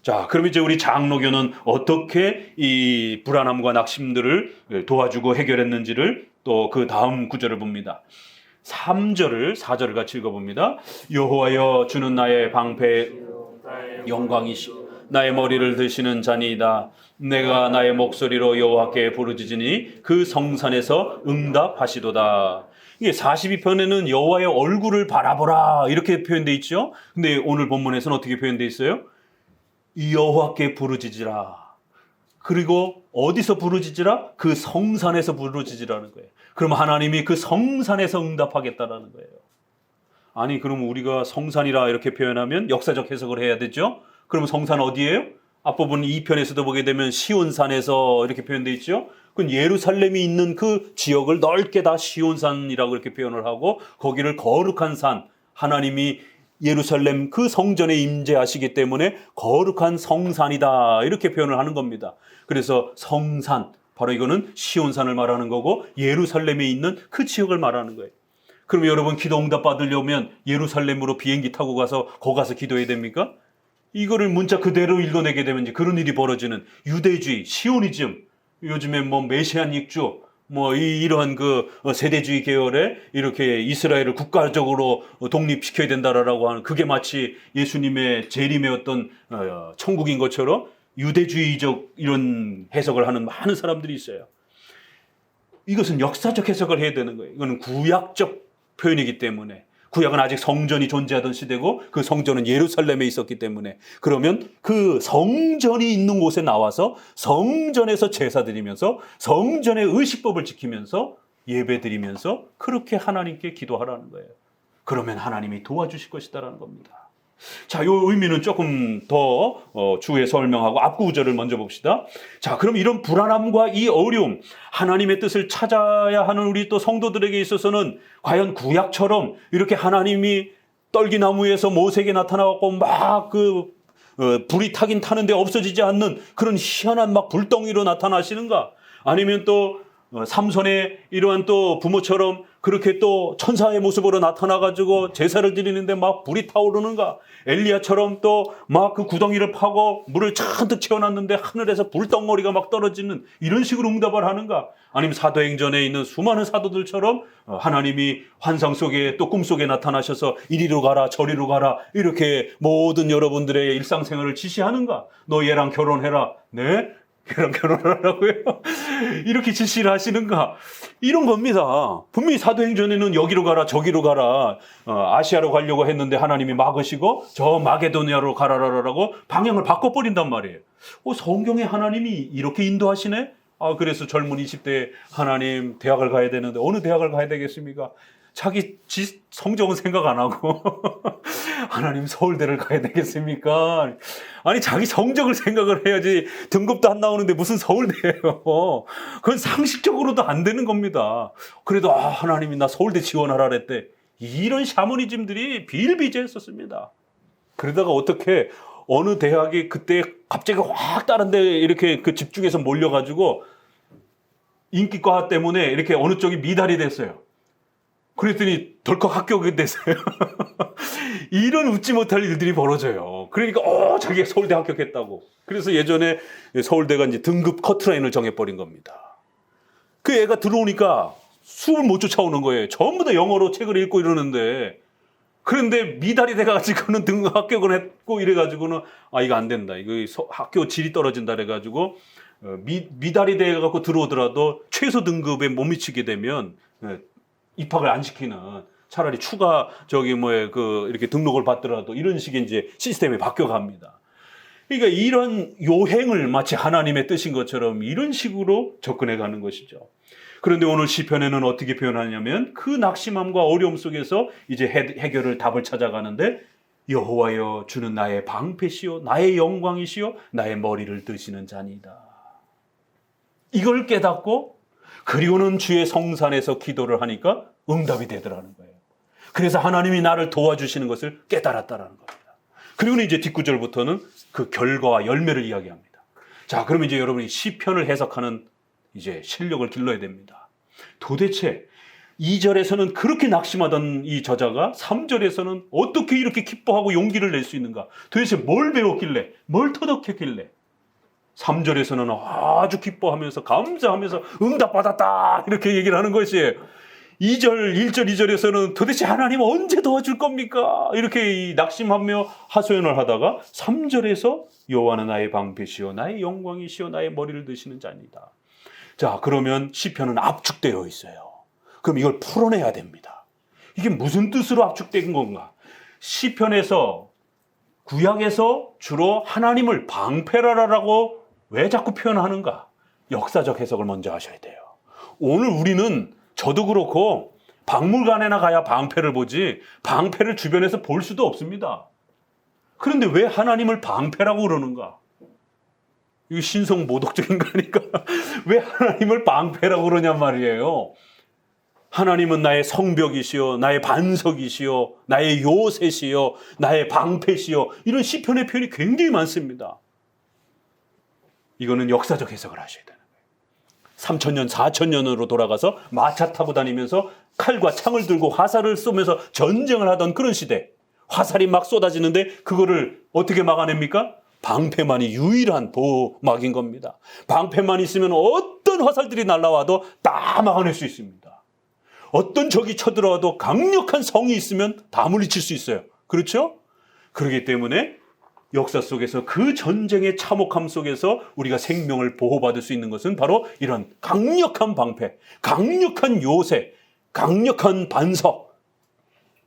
자, 그럼 이제 우리 장로교는 어떻게 이 불안함과 낙심들을 도와주고 해결했는지를 또 그 다음 구절을 봅니다. 3절을 4절을 같이 읽어봅니다. 여호와여 주는 나의 방패 영광이시오 나의 머리를 드시는 자니이다. 내가 나의 목소리로 여호와께 부르짖으니 그 성산에서 응답하시도다. 이게 42편에는 여호와의 얼굴을 바라보라 이렇게 표현되어 있죠. 근데 오늘 본문에서는 어떻게 표현되어 있어요? 여호와께 부르짖으라. 그리고 어디서 부르짖으라? 그 성산에서 부르짖으라는 거예요. 그럼 하나님이 그 성산에서 응답하겠다라는 거예요. 아니 그럼 우리가 성산이라 이렇게 표현하면 역사적 해석을 해야 되죠. 그럼 성산 어디예요? 앞부분 2편에서도 보게 되면 시온산에서 이렇게 표현되어 있죠. 그건 예루살렘이 있는 그 지역을 넓게 다 시온산이라고 이렇게 표현을 하고 거기를 거룩한 산, 하나님이 예루살렘 그 성전에 임재하시기 때문에 거룩한 성산이다 이렇게 표현을 하는 겁니다. 그래서 성산, 바로 이거는 시온산을 말하는 거고 예루살렘에 있는 그 지역을 말하는 거예요. 그럼 여러분 기도 응답 받으려면 예루살렘으로 비행기 타고 가서 거기 가서 기도해야 됩니까? 이거를 문자 그대로 읽어내게 되면 이제 그런 일이 벌어지는 유대주의, 시오니즘, 요즘에 뭐 메시아닉주, 뭐 이러한 그 세대주의 계열에 이렇게 이스라엘을 국가적으로 독립시켜야 된다라고 하는 그게 마치 예수님의 재림의 어떤 천국인 것처럼 유대주의적 이런 해석을 하는 많은 사람들이 있어요. 이것은 역사적 해석을 해야 되는 거예요. 이거는 구약적 표현이기 때문에 구약은 아직 성전이 존재하던 시대고 그 성전은 예루살렘에 있었기 때문에 그러면 그 성전이 있는 곳에 나와서 성전에서 제사 드리면서 성전의 의식법을 지키면서 예배 드리면서 그렇게 하나님께 기도하라는 거예요. 그러면 하나님이 도와주실 것이다라는 겁니다. 자, 이 의미는 조금 더 추후에 설명하고 앞구절을 먼저 봅시다. 자, 그럼 이런 불안함과 이 어려움, 하나님의 뜻을 찾아야 하는 우리 또 성도들에게 있어서는 과연 구약처럼 이렇게 하나님이 떨기나무에서 모세에게 나타나고 막 불이 타긴 타는데 없어지지 않는 그런 희한한 막 불덩이로 나타나시는가? 아니면 또 삼손의 이러한 또 부모처럼 그렇게 또 천사의 모습으로 나타나가지고 제사를 드리는데 막 불이 타오르는가? 엘리야처럼 또 막 그 구덩이를 파고 물을 잔뜩 채워놨는데 하늘에서 불덩어리가 막 떨어지는 이런 식으로 응답을 하는가? 아니면 사도행전에 있는 수많은 사도들처럼 하나님이 환상 속에 또 꿈속에 나타나셔서 이리로 가라 저리로 가라 이렇게 모든 여러분들의 일상생활을 지시하는가? 너 얘랑 결혼해라. 네? 걔랑 결혼하라고요? 이렇게 지시를 하시는가? 이런 겁니다. 분명히 사도행전에는 여기로 가라 저기로 가라 아시아로 가려고 했는데 하나님이 막으시고 저 마게도니아로 가라라라고 방향을 바꿔버린단 말이에요. 성경에 하나님이 이렇게 인도하시네? 그래서 젊은 20대 하나님 대학을 가야 되는데 어느 대학을 가야 되겠습니까? 자기 성적은 생각 안 하고 하나님 서울대를 가야 되겠습니까? 아니 자기 성적을 생각을 해야지. 등급도 안 나오는데 무슨 서울대예요. 그건 상식적으로도 안 되는 겁니다. 그래도 하나님이 나 서울대 지원하라 그랬대. 이런 샤머니즘들이 비일비재했었습니다. 그러다가 어떻게 어느 대학이 그때 갑자기 확 다른 데 이렇게 그 집중해서 몰려가지고 인기과 때문에 이렇게 어느 쪽이 미달이 됐어요. 그랬더니 덜컥 합격이 됐어요. 이런 웃지 못할 일들이 벌어져요. 그러니까 자기가 서울대 합격했다고. 그래서 예전에 서울대가 이제 등급 커트라인을 정해버린 겁니다. 그 애가 들어오니까 수업을 못 쫓아오는 거예요. 전부 다 영어로 책을 읽고 이러는데 그런데 미달이 돼가지고는 등급 합격을 했고 이래가지고는 이거 안 된다. 이거 학교 질이 떨어진다 그래가지고 미달이 돼갖고 들어오더라도 최소 등급에 못 미치게 되면 입학을 안 시키는 차라리 추가 이렇게 등록을 받더라도 이런 식의 이제 시스템이 바뀌어갑니다. 그러니까 이런 요행을 마치 하나님의 뜻인 것처럼 이런 식으로 접근해 가는 것이죠. 그런데 오늘 시편에는 어떻게 표현하냐면 그 낙심함과 어려움 속에서 이제 해결을 답을 찾아가는데 여호와여 주는 나의 방패시요 나의 영광이시요 나의 머리를 드시는 자니이다. 이걸 깨닫고 그리고는 주의 성산에서 기도를 하니까 응답이 되더라는 거예요. 그래서 하나님이 나를 도와주시는 것을 깨달았다라는 겁니다. 그리고 이제 뒷구절부터는 그 결과와 열매를 이야기합니다. 자, 그러면 이제 여러분이 시편을 해석하는 이제 실력을 길러야 됩니다. 도대체 2절에서는 그렇게 낙심하던 이 저자가 3절에서는 어떻게 이렇게 기뻐하고 용기를 낼 수 있는가? 도대체 뭘 배웠길래, 뭘 터득했길래 3절에서는 아주 기뻐하면서 감사하면서 응답받았다 이렇게 얘기를 하는 것이에요. 2절, 1절, 2절에서는 도대체 하나님 언제 도와줄 겁니까? 이렇게 낙심하며 하소연을 하다가 3절에서 여호와는 나의 방패시요 나의 영광이시요 나의 머리를 드시는 자니다. 자, 그러면 시편은 압축되어 있어요. 그럼 이걸 풀어내야 됩니다. 이게 무슨 뜻으로 압축된 건가? 시편에서 구약에서 주로 하나님을 방패라라고 왜 자꾸 표현하는가? 역사적 해석을 먼저 하셔야 돼요. 오늘 우리는 저도 그렇고 박물관에나 가야 방패를 보지 방패를 주변에서 볼 수도 없습니다. 그런데 왜 하나님을 방패라고 그러는가? 이거 신성 모독적인 거 아니까? 왜 하나님을 방패라고 그러냔 말이에요. 하나님은 나의 성벽이시요 나의 반석이시요 나의 요새시요 나의 방패시요 이런 시편의 표현이 굉장히 많습니다. 이거는 역사적 해석을 하셔야 되는 거예요. 3000년 4000년으로 돌아가서 마차 타고 다니면서 칼과 창을 들고 화살을 쏘면서 전쟁을 하던 그런 시대, 화살이 막 쏟아지는데 그거를 어떻게 막아냅니까? 방패만이 유일한 보호막인 겁니다. 방패만 있으면 어떤 화살들이 날아와도 다 막아낼 수 있습니다. 어떤 적이 쳐들어와도 강력한 성이 있으면 다 물리칠 수 있어요. 그렇죠? 그렇기 때문에 역사 속에서 그 전쟁의 참혹함 속에서 우리가 생명을 보호받을 수 있는 것은 바로 이런 강력한 방패, 강력한 요새, 강력한 반석,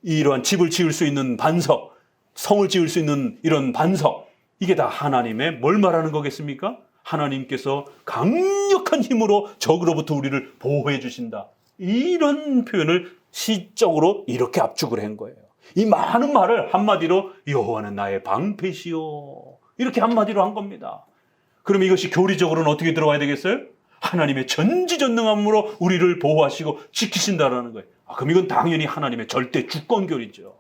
이러한 집을 지을 수 있는 반석, 성을 지을 수 있는 이런 반석, 이게 다 하나님의 뭘 말하는 거겠습니까? 하나님께서 강력한 힘으로 적으로부터 우리를 보호해 주신다. 이런 표현을 시적으로 이렇게 압축을 한 거예요. 이 많은 말을 한마디로 여호와는 나의 방패시요 이렇게 한마디로 한 겁니다. 그럼 이것이 교리적으로는 어떻게 들어가야 되겠어요? 하나님의 전지전능함으로 우리를 보호하시고 지키신다라는 거예요. 그럼 이건 당연히 하나님의 절대 주권교리죠.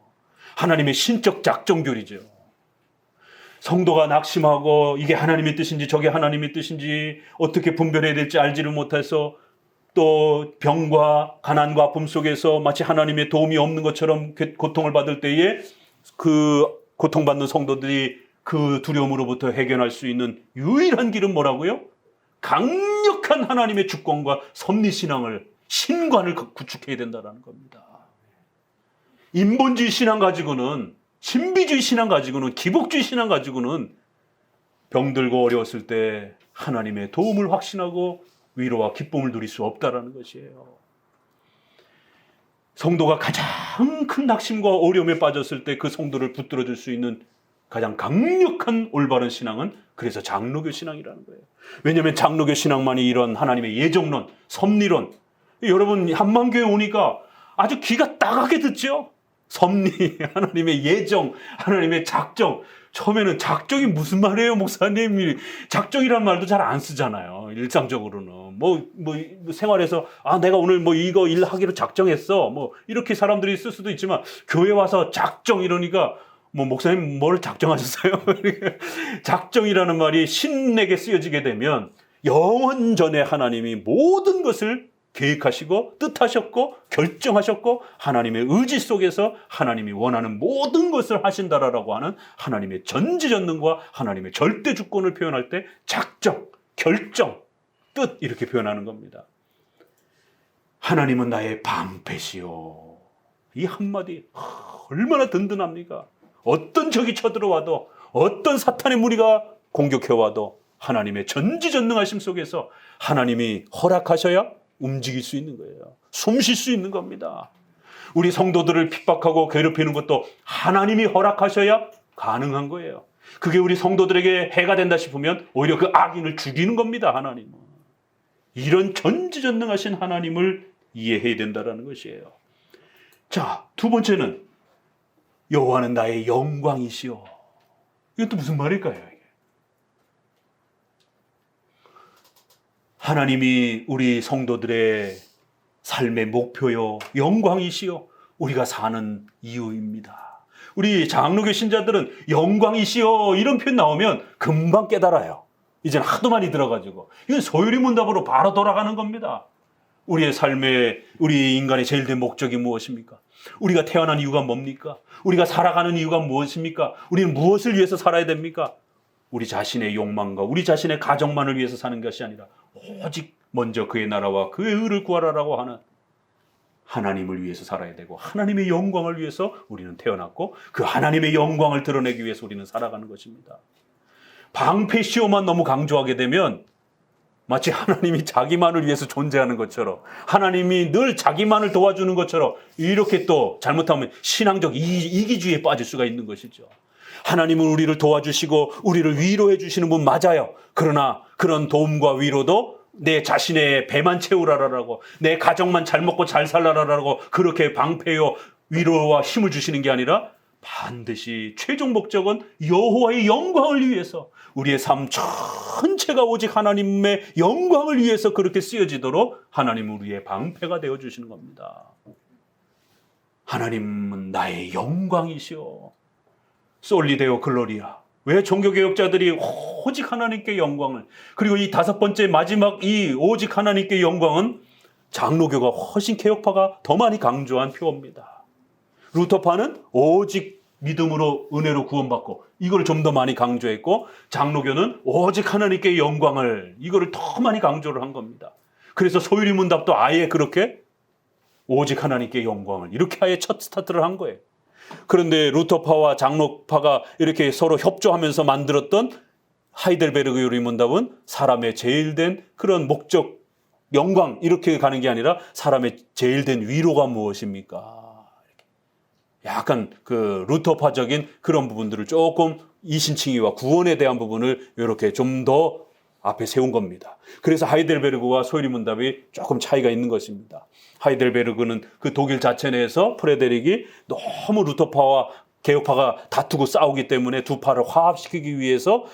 하나님의 신적 작정교리죠. 성도가 낙심하고 이게 하나님의 뜻인지 저게 하나님의 뜻인지 어떻게 분별해야 될지 알지를 못해서 또 병과 가난과 아픔 속에서 마치 하나님의 도움이 없는 것처럼 고통을 받을 때에 그 고통받는 성도들이 그 두려움으로부터 해결할 수 있는 유일한 길은 뭐라고요? 강력한 하나님의 주권과 섭리신앙을, 신관을 구축해야 된다는 겁니다. 인본주의 신앙 가지고는, 신비주의 신앙 가지고는, 기복주의 신앙 가지고는 병들고 어려웠을 때 하나님의 도움을 확신하고 위로와 기쁨을 누릴 수 없다라는 것이에요. 성도가 가장 큰 낙심과 어려움에 빠졌을 때 그 성도를 붙들어줄 수 있는 가장 강력한 올바른 신앙은 그래서 장로교 신앙이라는 거예요. 왜냐하면 장로교 신앙만이 이런 하나님의 예정론, 섭리론, 여러분 한만교회 오니까 아주 귀가 따갑게 듣죠? 섭리, 하나님의 예정, 하나님의 작정. 처음에는 작정이 무슨 말이에요, 목사님? 작정이란 말도 잘 안 쓰잖아요. 일상적으로는. 생활에서, 내가 오늘 이거 일 하기로 작정했어. 이렇게 사람들이 쓸 수도 있지만, 교회 와서 작정 이러니까, 목사님 뭘 작정하셨어요? 작정이라는 말이 신에게 쓰여지게 되면, 영원 전에 하나님이 모든 것을 계획하시고 뜻하셨고 결정하셨고 하나님의 의지 속에서 하나님이 원하는 모든 것을 하신다라고 하는 하나님의 전지전능과 하나님의 절대 주권을 표현할 때 작정, 결정, 뜻 이렇게 표현하는 겁니다. 하나님은 나의 방패시요. 이 한마디 얼마나 든든합니까? 어떤 적이 쳐들어와도 어떤 사탄의 무리가 공격해와도 하나님의 전지전능하심 속에서 하나님이 허락하셔야 움직일 수 있는 거예요. 숨 쉴 수 있는 겁니다. 우리 성도들을 핍박하고 괴롭히는 것도 하나님이 허락하셔야 가능한 거예요. 그게 우리 성도들에게 해가 된다 싶으면 오히려 그 악인을 죽이는 겁니다. 하나님은. 이런 전지전능하신 하나님을 이해해야 된다는 것이에요. 자, 두 번째는 여호와는 나의 영광이시오. 이것도 무슨 말일까요? 하나님이 우리 성도들의 삶의 목표요, 영광이시요, 우리가 사는 이유입니다. 우리 장로교 신자들은 영광이시요 이런 표현 나오면 금방 깨달아요. 이제는 하도 많이 들어가지고. 이건 소유리 문답으로 바로 돌아가는 겁니다. 우리의 삶에, 우리 인간의 제일 된 목적이 무엇입니까? 우리가 태어난 이유가 뭡니까? 우리가 살아가는 이유가 무엇입니까? 우리는 무엇을 위해서 살아야 됩니까? 우리 자신의 욕망과 우리 자신의 가정만을 위해서 사는 것이 아니라 오직 먼저 그의 나라와 그의 의를 구하라라고 하는 하나님을 위해서 살아야 되고, 하나님의 영광을 위해서 우리는 태어났고, 그 하나님의 영광을 드러내기 위해서 우리는 살아가는 것입니다. 방패시오만 너무 강조하게 되면 마치 하나님이 자기만을 위해서 존재하는 것처럼, 하나님이 늘 자기만을 도와주는 것처럼, 이렇게 또 잘못하면 신앙적 이기주의에 빠질 수가 있는 것이죠. 하나님은 우리를 도와주시고 우리를 위로해 주시는 분 맞아요. 그러나 그런 도움과 위로도 내 자신의 배만 채우라라고, 내 가정만 잘 먹고 잘 살라라라고 그렇게 방패요 위로와 힘을 주시는 게 아니라 반드시 최종 목적은 여호와의 영광을 위해서, 우리의 삶 전체가 오직 하나님의 영광을 위해서 그렇게 쓰여지도록 하나님은 우리의 방패가 되어주시는 겁니다. 하나님은 나의 영광이시오. 솔리데오 글로리아. 왜 종교개혁자들이 오직 하나님께 영광을, 그리고 이 다섯 번째 마지막 이 오직 하나님께 영광은 장로교가 훨씬 개혁파가 더 많이 강조한 표입니다. 루터파는 오직 믿음으로 은혜로 구원받고, 이걸 좀 더 많이 강조했고, 장로교는 오직 하나님께 영광을, 이거를 더 많이 강조를 한 겁니다. 그래서 소유리 문답도 아예 그렇게 오직 하나님께 영광을 이렇게 아예 첫 스타트를 한 거예요. 그런데 루터파와 장로파가 이렇게 서로 협조하면서 만들었던 하이델베르그 요리 문답은 사람의 제일 된 그런 목적, 영광 이렇게 가는 게 아니라 사람의 제일 된 위로가 무엇입니까? 약간 그 루터파적인 그런 부분들을 조금 이신칭의와 구원에 대한 부분을 이렇게 좀 더 앞에 세운 겁니다. 그래서 하이델베르그와 소유리 문답이 조금 차이가 있는 것입니다. 하이델베르그는 그 독일 자체 내에서 프레데릭이 너무 루터파와 개혁파가 다투고 싸우기 때문에 두 파를 화합시키기 위해서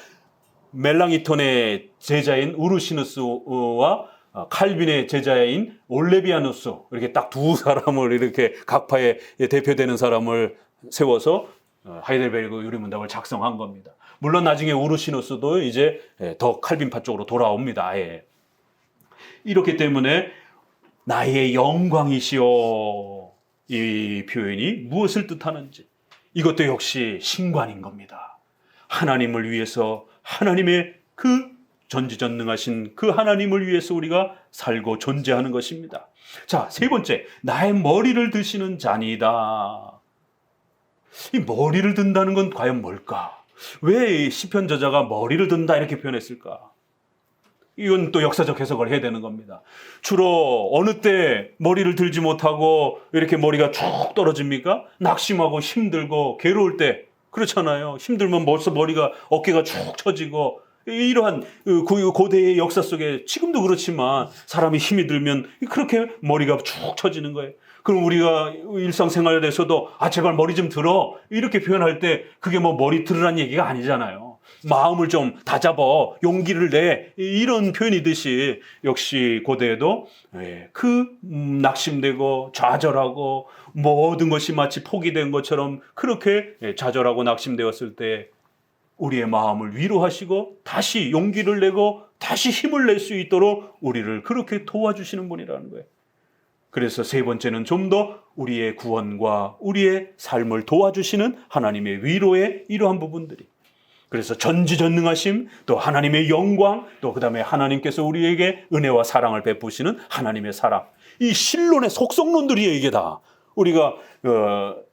멜랑이톤의 제자인 우르시누스와 칼빈의 제자인 올레비아누스, 이렇게 딱 두 사람을, 이렇게 각 파의 대표되는 사람을 세워서 하이델베르그 요리문답을 작성한 겁니다. 물론 나중에 우르시누스도 이제 더 칼빈파 쪽으로 돌아옵니다. 아예. 이렇기 때문에 나의 영광이시오, 이 표현이 무엇을 뜻하는지, 이것도 역시 신관인 겁니다. 하나님을 위해서, 하나님의 그 전지전능하신 그 하나님을 위해서 우리가 살고 존재하는 것입니다. 자, 세 번째, 나의 머리를 드시는 자니이다. 이 머리를 든다는 건 과연 뭘까? 왜 시편 저자가 머리를 든다 이렇게 표현했을까? 이건 또 역사적 해석을 해야 되는 겁니다. 주로 어느 때 머리를 들지 못하고 이렇게 머리가 쭉 떨어집니까? 낙심하고 힘들고 괴로울 때, 그렇잖아요. 힘들면 벌써 머리가, 어깨가 축 처지고, 이러한 고대의 역사 속에 지금도 그렇지만 사람이 힘이 들면 그렇게 머리가 축 처지는 거예요. 그럼 우리가 일상생활에서도 제발 머리 좀 들어 이렇게 표현할 때 그게 뭐 머리 들으란 얘기가 아니잖아요. 마음을 좀 다잡어, 용기를 내, 이런 표현이듯이 역시 고대에도 낙심되고 좌절하고 모든 것이 마치 포기된 것처럼 그렇게 좌절하고 낙심되었을 때 우리의 마음을 위로하시고 다시 용기를 내고 다시 힘을 낼 수 있도록 우리를 그렇게 도와주시는 분이라는 거예요. 그래서 세 번째는 좀 더 우리의 구원과 우리의 삶을 도와주시는 하나님의 위로의 이러한 부분들이, 그래서 전지전능하심, 또 하나님의 영광, 또 그 다음에 하나님께서 우리에게 은혜와 사랑을 베푸시는 하나님의 사랑, 이 신론의 속성론들이에요. 이게 다 우리가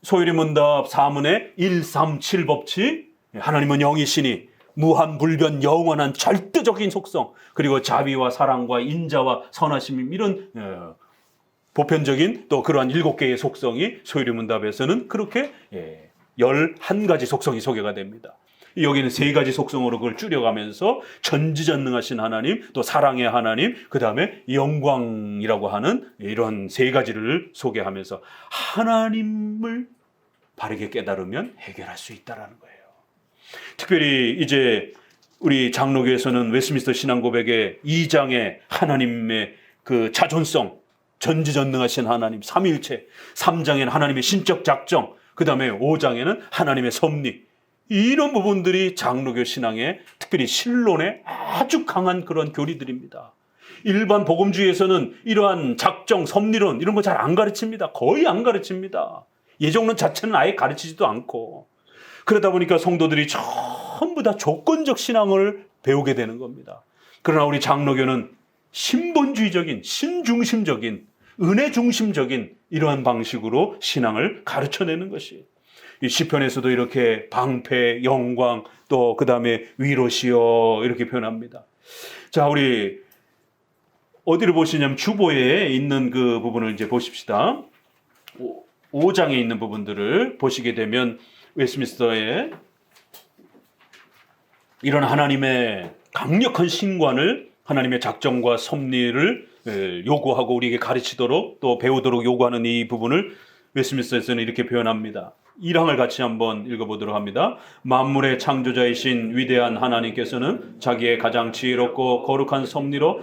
소유리 문답 사문의 137 법칙, 하나님은 영이시니 무한불변 영원한 절대적인 속성, 그리고 자비와 사랑과 인자와 선하심, 이런 보편적인 또 그러한 7개의 속성이 소유리 문답에서는 그렇게 11가지 속성이 소개가 됩니다. 여기는 3가지 속성으로 그걸 줄여가면서 전지전능하신 하나님, 또 사랑의 하나님, 그 다음에 영광이라고 하는 이런 3가지를 소개하면서 하나님을 바르게 깨달으면 해결할 수 있다는 거예요. 특별히 이제 우리 장로교에서는 웨스트민스터 신앙고백의 2장의 하나님의 그 자존성, 전지전능하신 하나님, 삼위일체, 3장에는 하나님의 신적 작정, 그 다음에 5장에는 하나님의 섭리. 이런 부분들이 장로교 신앙의 특별히 신론의 아주 강한 그런 교리들입니다. 일반 복음주의에서는 이러한 작정, 섭리론 이런 거 잘 안 가르칩니다. 거의 안 가르칩니다. 예정론 자체는 아예 가르치지도 않고. 그러다 보니까 성도들이 전부 다 조건적 신앙을 배우게 되는 겁니다. 그러나 우리 장로교는 신본주의적인, 신중심적인, 은혜 중심적인 이러한 방식으로 신앙을 가르쳐내는 것이, 이 시편에서도 이렇게 방패, 영광, 또 그 다음에 위로시여 이렇게 표현합니다. 자, 우리 어디를 보시냐면 주보에 있는 그 부분을 이제 보십시다. 5장에 있는 부분들을 보시게 되면 웨스트민스터에 이런 하나님의 강력한 신관을, 하나님의 작정과 섭리를 요구하고 우리에게 가르치도록 또 배우도록 요구하는 이 부분을 웨스트민스터에서는 이렇게 표현합니다. 1항을 같이 한번 읽어보도록 합니다. 만물의 창조자이신 위대한 하나님께서는 자기의 가장 지혜롭고 거룩한 섭리로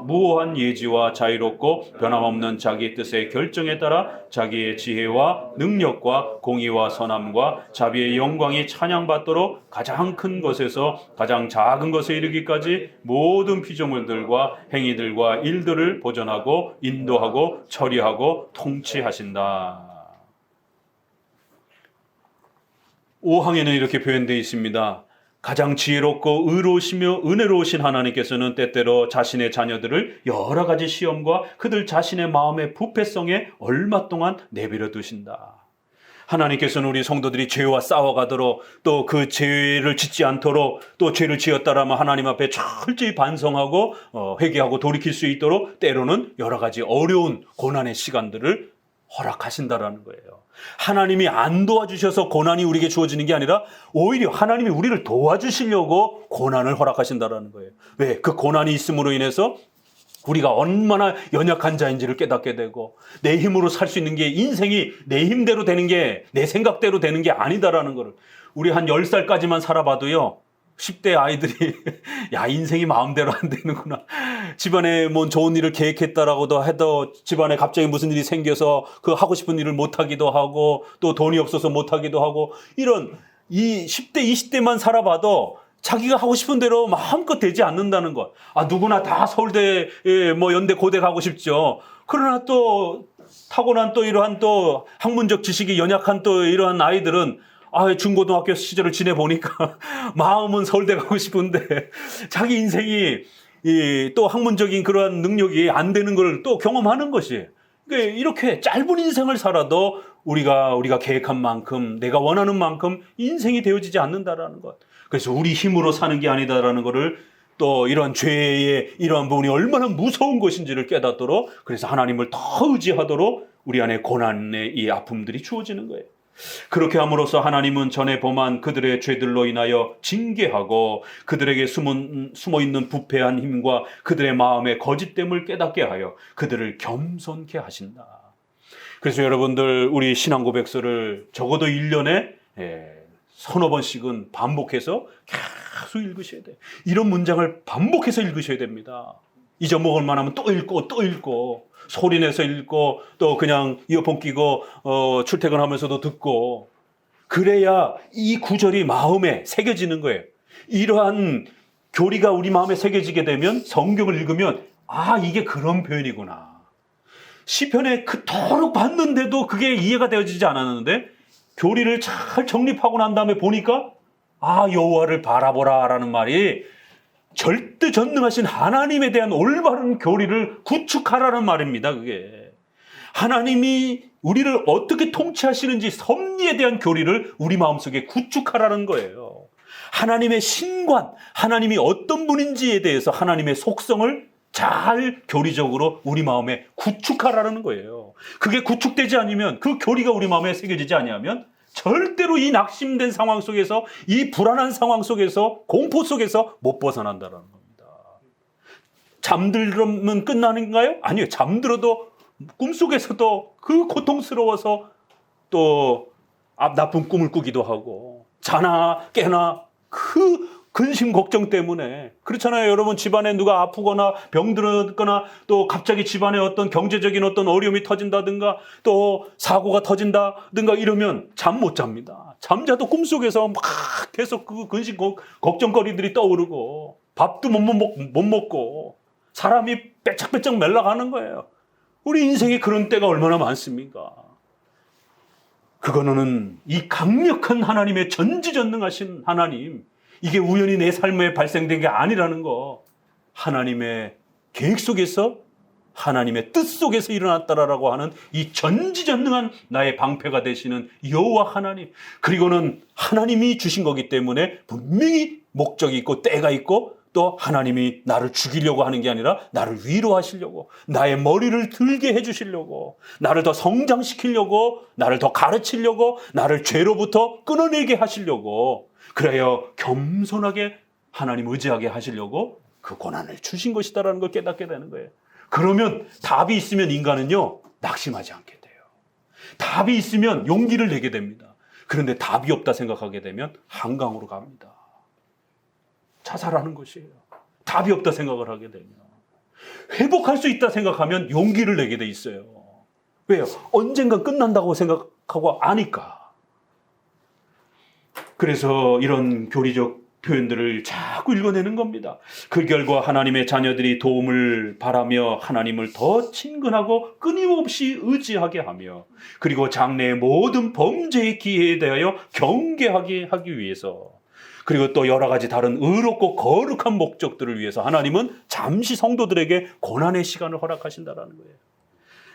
무오한 예지와 자유롭고 변함없는 자기 뜻의 결정에 따라 자기의 지혜와 능력과 공의와 선함과 자비의 영광이 찬양받도록 가장 큰 것에서 가장 작은 것에 이르기까지 모든 피조물들과 행위들과 일들을 보존하고 인도하고 처리하고 통치하신다. 5항에는 이렇게 표현되어 있습니다. 가장 지혜롭고 의로우시며 은혜로우신 하나님께서는 때때로 자신의 자녀들을 여러 가지 시험과 그들 자신의 마음의 부패성에 얼마 동안 내버려 두신다. 하나님께서는 우리 성도들이 죄와 싸워가도록, 또 그 죄를 짓지 않도록, 또 죄를 지었다라면 하나님 앞에 철저히 반성하고 회개하고 돌이킬 수 있도록 때로는 여러 가지 어려운 고난의 시간들을 허락하신다라는 거예요. 하나님이 안 도와주셔서 고난이 우리에게 주어지는 게 아니라 오히려 하나님이 우리를 도와주시려고 고난을 허락하신다라는 거예요. 왜? 그 고난이 있음으로 인해서 우리가 얼마나 연약한 자인지를 깨닫게 되고, 내 힘으로 살 수 있는 게, 인생이 내 힘대로 되는 게, 내 생각대로 되는 게 아니다라는 거를, 우리 한 10살까지만 살아봐도요, 10대 아이들이 야, 인생이 마음대로 안 되는구나. 집안에 뭐 좋은 일을 계획했다라고도 해도 집안에 갑자기 무슨 일이 생겨서 그 하고 싶은 일을 못하기도 하고, 또 돈이 없어서 못하기도 하고, 이런 이 10대, 20대만 살아봐도 자기가 하고 싶은 대로 마음껏 되지 않는다는 것. 아, 누구나 다 서울대, 뭐 연대, 고대 가고 싶죠. 그러나 또 타고난 또 이러한 또 학문적 지식이 연약한 또 이러한 아이들은 중고등학교 시절을 지내보니까 마음은 서울대 가고 싶은데 자기 인생이 또 학문적인 그러한 능력이 안 되는 걸 또 경험하는 것이, 이렇게 짧은 인생을 살아도 우리가 계획한 만큼, 내가 원하는 만큼 인생이 되어지지 않는다라는 것. 그래서 우리 힘으로 사는 게 아니다라는 것을, 또 이런 죄의 이러한 부분이 얼마나 무서운 것인지를 깨닫도록, 그래서 하나님을 더 의지하도록 우리 안에 고난의 이 아픔들이 주어지는 거예요. 그렇게 함으로써 하나님은 전에 범한 그들의 죄들로 인하여 징계하고 그들에게 숨어있는 부패한 힘과 그들의 마음의 거짓됨을 깨닫게 하여 그들을 겸손케 하신다. 그래서 여러분들, 우리 신앙 고백서를 적어도 1년에 서너 번씩은 반복해서 계속 읽으셔야 돼요. 이런 문장을 반복해서 읽으셔야 됩니다. 잊어먹을 만하면 또 읽고 또 읽고, 소리내서 읽고, 또 그냥 이어폰 끼고 출퇴근하면서도 듣고, 그래야 이 구절이 마음에 새겨지는 거예요. 이러한 교리가 우리 마음에 새겨지게 되면 성경을 읽으면 이게 그런 표현이구나. 시편에 그토록 봤는데도 그게 이해가 되어지지 않았는데 교리를 잘 정립하고 난 다음에 보니까 여호와를 바라보라 라는 말이 절대 전능하신 하나님에 대한 올바른 교리를 구축하라는 말입니다. 그게 하나님이 우리를 어떻게 통치하시는지 섭리에 대한 교리를 우리 마음속에 구축하라는 거예요. 하나님의 신관, 하나님이 어떤 분인지에 대해서 하나님의 속성을 잘 교리적으로 우리 마음에 구축하라는 거예요. 그게 구축되지 않으면, 그 교리가 우리 마음에 새겨지지 아니하면 절대로 이 낙심된 상황 속에서, 이 불안한 상황 속에서, 공포 속에서 못 벗어난다는 겁니다. 잠들면 끝나는가요? 아니요. 잠들어도 꿈속에서도 그 고통스러워서 또 나쁜 꿈을 꾸기도 하고, 자나 깨나 그 근심 걱정 때문에. 그렇잖아요. 여러분, 집안에 누가 아프거나 병들었거나 또 갑자기 집안에 어떤 경제적인 어떤 어려움이 터진다든가 또 사고가 터진다든가 이러면 잠 못 잡니다. 잠자도 꿈속에서 막 계속 그 근심 걱정거리들이 떠오르고 밥도 못 먹고 사람이 빼짝빼짝 말라가는 거예요. 우리 인생에 그런 때가 얼마나 많습니까? 그거는 이 강력한 하나님의 전지전능하신 하나님, 이게 우연히 내 삶에 발생된 게 아니라는 거, 하나님의 계획 속에서 하나님의 뜻 속에서 일어났다라고 하는 이 전지전능한 나의 방패가 되시는 여호와 하나님, 그리고는 하나님이 주신 거기 때문에 분명히 목적이 있고 때가 있고 또 하나님이 나를 죽이려고 하는 게 아니라 나를 위로하시려고, 나의 머리를 들게 해주시려고, 나를 더 성장시키려고, 나를 더 가르치려고, 나를 죄로부터 끊어내게 하시려고, 그래야 겸손하게 하나님 의지하게 하시려고 그 고난을 주신 것이다라는 걸 깨닫게 되는 거예요. 그러면 답이 있으면 인간은요, 낙심하지 않게 돼요. 답이 있으면 용기를 내게 됩니다. 그런데 답이 없다 생각하게 되면 한강으로 갑니다. 자살하는 것이에요. 답이 없다 생각을 하게 되면. 회복할 수 있다 생각하면 용기를 내게 돼 있어요. 왜요? 언젠가 끝난다고 생각하고 아니까. 그래서 이런 교리적 표현들을 자꾸 읽어내는 겁니다. 그 결과 하나님의 자녀들이 도움을 바라며 하나님을 더 친근하고 끊임없이 의지하게 하며, 그리고 장래의 모든 범죄의 기회에 대하여 경계하게 하기 위해서, 그리고 또 여러 가지 다른 의롭고 거룩한 목적들을 위해서 하나님은 잠시 성도들에게 고난의 시간을 허락하신다라는 거예요.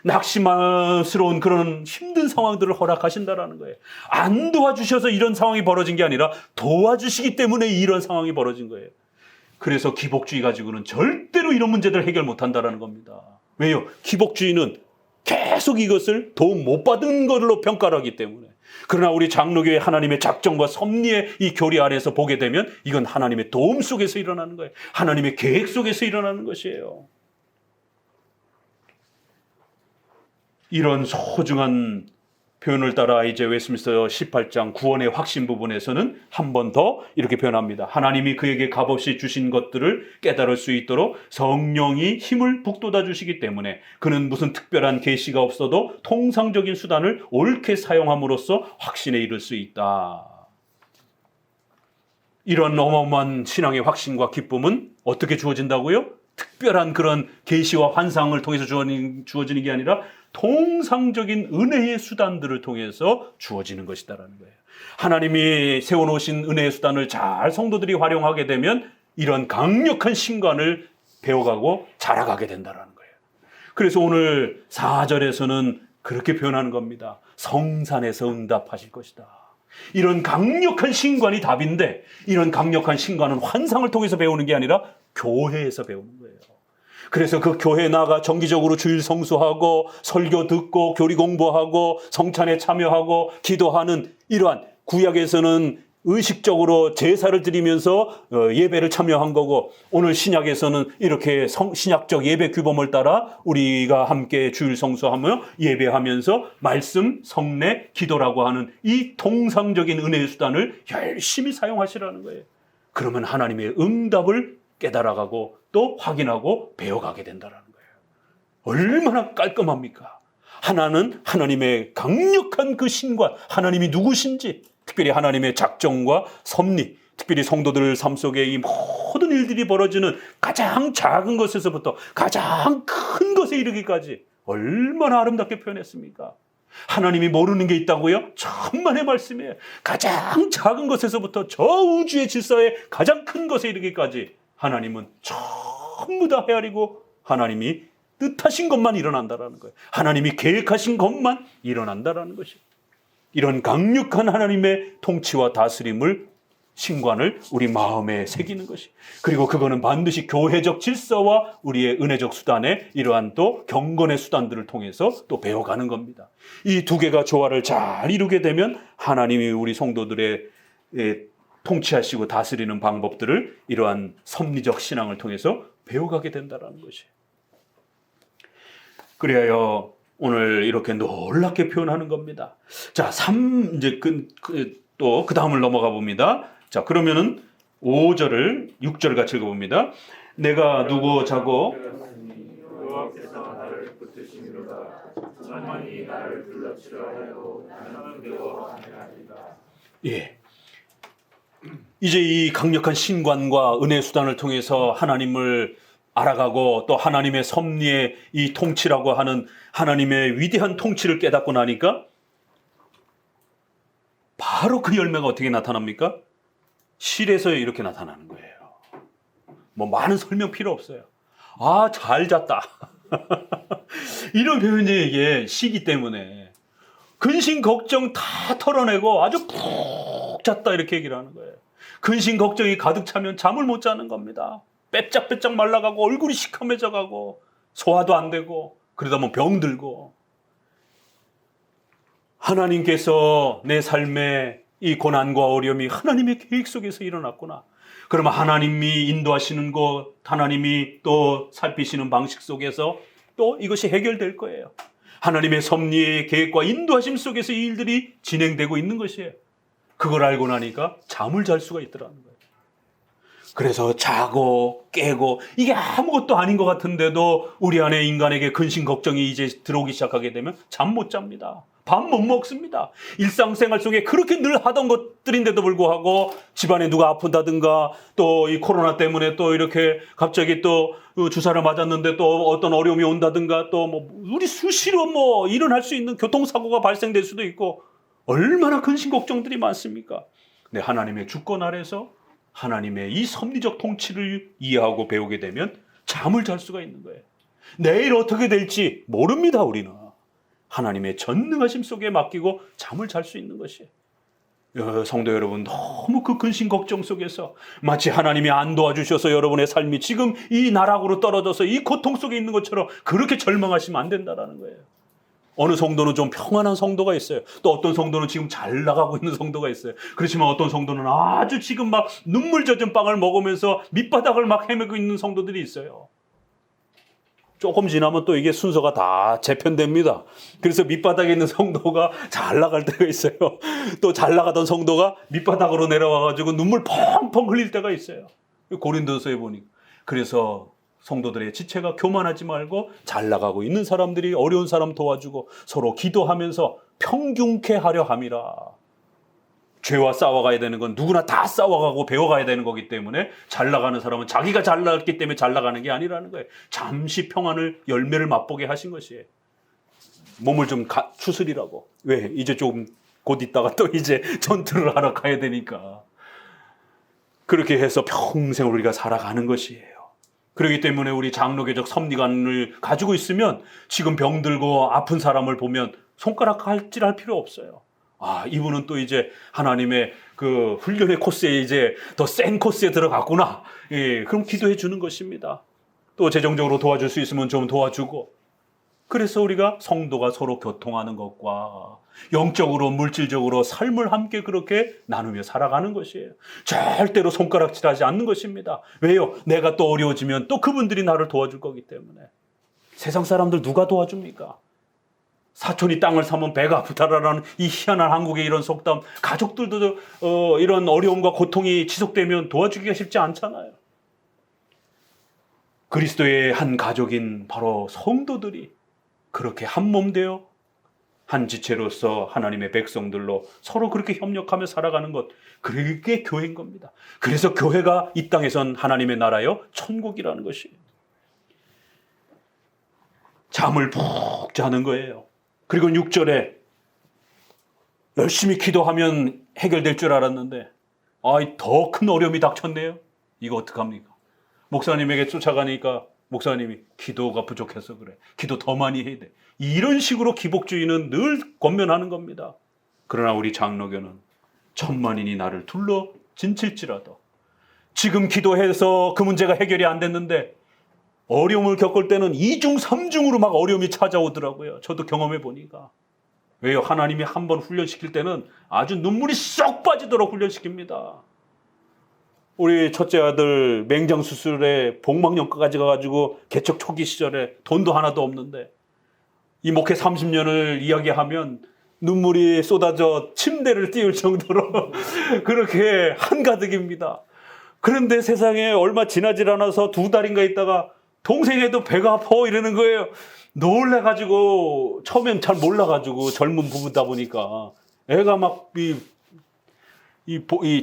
낙심스러운 그런 힘든 상황들을 허락하신다라는 거예요. 안 도와주셔서 이런 상황이 벌어진 게 아니라 도와주시기 때문에 이런 상황이 벌어진 거예요. 그래서 기복주의 가지고는 절대로 이런 문제들을 해결 못한다라는 겁니다. 왜요? 기복주의는 계속 이것을 도움 못 받은 걸로 평가를 하기 때문에. 그러나 우리 장로교회 하나님의 작정과 섭리의 이 교리 아래에서 보게 되면 이건 하나님의 도움 속에서 일어나는 거예요. 하나님의 계획 속에서 일어나는 것이에요. 이런 소중한 표현을 따라 이제 웨스트민스터 18장 구원의 확신 부분에서는 한 번 더 이렇게 표현합니다. 하나님이 그에게 값없이 주신 것들을 깨달을 수 있도록 성령이 힘을 북돋아 주시기 때문에 그는 무슨 특별한 계시가 없어도 통상적인 수단을 옳게 사용함으로써 확신에 이를 수 있다. 이런 어마어마한 신앙의 확신과 기쁨은 어떻게 주어진다고요? 특별한 그런 계시와 환상을 통해서 주어지는 게 아니라 통상적인 은혜의 수단들을 통해서 주어지는 것이다라는 거예요. 하나님이 세워놓으신 은혜의 수단을 잘 성도들이 활용하게 되면 이런 강력한 신관을 배워가고 자라가게 된다라는 거예요. 그래서 오늘 4절에서는 그렇게 표현하는 겁니다. 성산에서 응답하실 것이다. 이런 강력한 신관이 답인데, 이런 강력한 신관은 환상을 통해서 배우는 게 아니라 교회에서 배우는 거예요. 그래서 그 교회에 나가 정기적으로 주일 성수하고 설교 듣고 교리 공부하고 성찬에 참여하고 기도하는, 이러한 구약에서는 의식적으로 제사를 드리면서 예배를 참여한 거고, 오늘 신약에서는 이렇게 신약적 예배 규범을 따라 우리가 함께 주일 성수하며 예배하면서 말씀, 성례, 기도라고 하는 이 통상적인 은혜의 수단을 열심히 사용하시라는 거예요. 그러면 하나님의 응답을 깨달아가고 또 확인하고 배워가게 된다는 거예요. 얼마나 깔끔합니까? 하나는 하나님의 강력한 그 신관, 하나님이 누구신지, 특별히 하나님의 작정과 섭리, 특별히 성도들 삶 속에 이 모든 일들이 벌어지는 가장 작은 것에서부터 가장 큰 것에 이르기까지 얼마나 아름답게 표현했습니까? 하나님이 모르는 게 있다고요? 천만의 말씀이에요. 가장 작은 것에서부터 저 우주의 질서의 가장 큰 것에 이르기까지 하나님은 전부 다 헤아리고 하나님이 뜻하신 것만 일어난다라는 거예요. 하나님이 계획하신 것만 일어난다라는 것이에요. 이런 강력한 하나님의 통치와 다스림을, 신관을 우리 마음에 새기는 것이, 그리고 그거는 반드시 교회적 질서와 우리의 은혜적 수단에 이러한 또 경건의 수단들을 통해서 또 배워가는 겁니다. 이 두 개가 조화를 잘 이루게 되면 하나님이 우리 성도들의 통치하시고 다스리는 방법들을 이러한 섭리적 신앙을 통해서 배워가게 된다는 것이에요. 그래야 오늘 이렇게 놀랍게 표현하는 겁니다. 자, 이제 또 그 다음을 넘어가 봅니다. 자, 그러면은 5절을 6절 같이 읽어봅니다. 내가 누워 자고 여호와께서 나를 붙드심이로다. 천만이 나를 둘러치려 해도 나는 두려워하리라. 예. 이제 이 강력한 신관과 은혜 수단을 통해서 하나님을 알아가고 또 하나님의 섭리의 이 통치라고 하는 하나님의 위대한 통치를 깨닫고 나니까 바로 그 열매가 어떻게 나타납니까? 실에서 이렇게 나타나는 거예요. 뭐 많은 설명 필요 없어요. 아, 잘 잤다. 이런 표현이 이게 시기 때문에 근심 걱정 다 털어내고 아주 푹 잤다 이렇게 얘기를 하는 거예요. 근심 걱정이 가득 차면 잠을 못 자는 겁니다. 빼짝빼짝 말라가고 얼굴이 시커매져가고 소화도 안 되고 그러다 보면 병들고. 하나님께서 내 삶에 이 고난과 어려움이 하나님의 계획 속에서 일어났구나. 그러면 하나님이 인도하시는 것, 하나님이 또 살피시는 방식 속에서 또 이것이 해결될 거예요. 하나님의 섭리의 계획과 인도하심 속에서 이 일들이 진행되고 있는 것이에요. 그걸 알고 나니까 잠을 잘 수가 있더라는 거예요. 그래서 자고 깨고 이게 아무것도 아닌 것 같은데도 우리 안에 인간에게 근심 걱정이 이제 들어오기 시작하게 되면 잠 못 잡니다. 밥 못 먹습니다. 일상생활 속에 그렇게 늘 하던 것들인데도 불구하고 집안에 누가 아프다든가 또 이 코로나 때문에 또 이렇게 갑자기 또 주사를 맞았는데 또 어떤 어려움이 온다든가 또 뭐 우리 수시로 뭐 일어날 수 있는 교통사고가 발생될 수도 있고 얼마나 근심 걱정들이 많습니까? 네, 하나님의 주권 아래서 하나님의 이 섭리적 통치를 이해하고 배우게 되면 잠을 잘 수가 있는 거예요. 내일 어떻게 될지 모릅니다, 우리는. 하나님의 전능하심 속에 맡기고 잠을 잘 수 있는 것이에요. 성도 여러분, 너무 그 근심 걱정 속에서 마치 하나님이 안 도와주셔서 여러분의 삶이 지금 이 나락으로 떨어져서 이 고통 속에 있는 것처럼 그렇게 절망하시면 안 된다는 거예요. 어느 성도는 좀 평안한 성도가 있어요. 또 어떤 성도는 지금 잘 나가고 있는 성도가 있어요. 그렇지만 어떤 성도는 아주 지금 막 눈물 젖은 빵을 먹으면서 밑바닥을 막 헤매고 있는 성도들이 있어요. 조금 지나면 또 이게 순서가 다 재편됩니다. 그래서 밑바닥에 있는 성도가 잘 나갈 때가 있어요. 또 잘 나가던 성도가 밑바닥으로 내려와가지고 눈물 펑펑 흘릴 때가 있어요. 고린도서에 보니까. 그래서 성도들의 지체가 교만하지 말고 잘 나가고 있는 사람들이 어려운 사람 도와주고 서로 기도하면서 평균케 하려 함이라. 죄와 싸워가야 되는 건 누구나 다 싸워가고 배워가야 되는 거기 때문에 잘 나가는 사람은 자기가 잘 나갔기 때문에 잘 나가는 게 아니라는 거예요. 잠시 평안을 열매를 맛보게 하신 것이에요. 몸을 좀 추스리라고. 왜? 이제 좀 곧 있다가 또 이제 전투를 하러 가야 되니까. 그렇게 해서 평생 우리가 살아가는 것이에요. 그렇기 때문에 우리 장로교적 섭리관을 가지고 있으면 지금 병들고 아픈 사람을 보면 손가락 칼질할 필요 없어요. 아, 이분은 또 이제 하나님의 그 훈련의 코스에 이제 더 센 코스에 들어갔구나. 예, 그럼 기도해 주는 것입니다. 또 재정적으로 도와줄 수 있으면 좀 도와주고. 그래서 우리가 성도가 서로 교통하는 것과 영적으로 물질적으로 삶을 함께 그렇게 나누며 살아가는 것이에요. 절대로 손가락질하지 않는 것입니다. 왜요? 내가 또 어려워지면 또 그분들이 나를 도와줄 거기 때문에. 세상 사람들 누가 도와줍니까? 사촌이 땅을 사면 배가 아프다라는 이 희한한 한국의 이런 속담, 가족들도 이런 어려움과 고통이 지속되면 도와주기가 쉽지 않잖아요. 그리스도의 한 가족인 바로 성도들이 그렇게 한 몸 되어 한 지체로서 하나님의 백성들로 서로 그렇게 협력하며 살아가는 것, 그게 교회인 겁니다. 그래서 교회가 이 땅에선 하나님의 나라여 천국이라는 것이에요. 잠을 푹 자는 거예요. 그리고 6절에 열심히 기도하면 해결될 줄 알았는데 더 큰 어려움이 닥쳤네요. 이거 어떡합니까? 목사님에게 쫓아가니까 목사님이 기도가 부족해서 그래. 기도 더 많이 해야 돼. 이런 식으로 기복주의는 늘 권면하는 겁니다. 그러나 우리 장로교는 천만인이 나를 둘러 진칠지라도 지금 기도해서 그 문제가 해결이 안 됐는데 어려움을 겪을 때는 2중 3중으로 막 어려움이 찾아오더라고요. 저도 경험해 보니까. 왜요? 하나님이 한번 훈련시킬 때는 아주 눈물이 쏙 빠지도록 훈련시킵니다. 우리 첫째 아들 맹장 수술에 복막염까지 가가지고 개척 초기 시절에 돈도 하나도 없는데 이 목회 30년을 이야기하면 눈물이 쏟아져 침대를 띄울 정도로 그렇게 한가득입니다. 그런데 세상에 얼마 지나질 않아서 2달인가 있다가 동생애도 배가 아파 이러는 거예요. 놀래가지고 처음엔 잘 몰라가지고 젊은 부부다 보니까 애가 막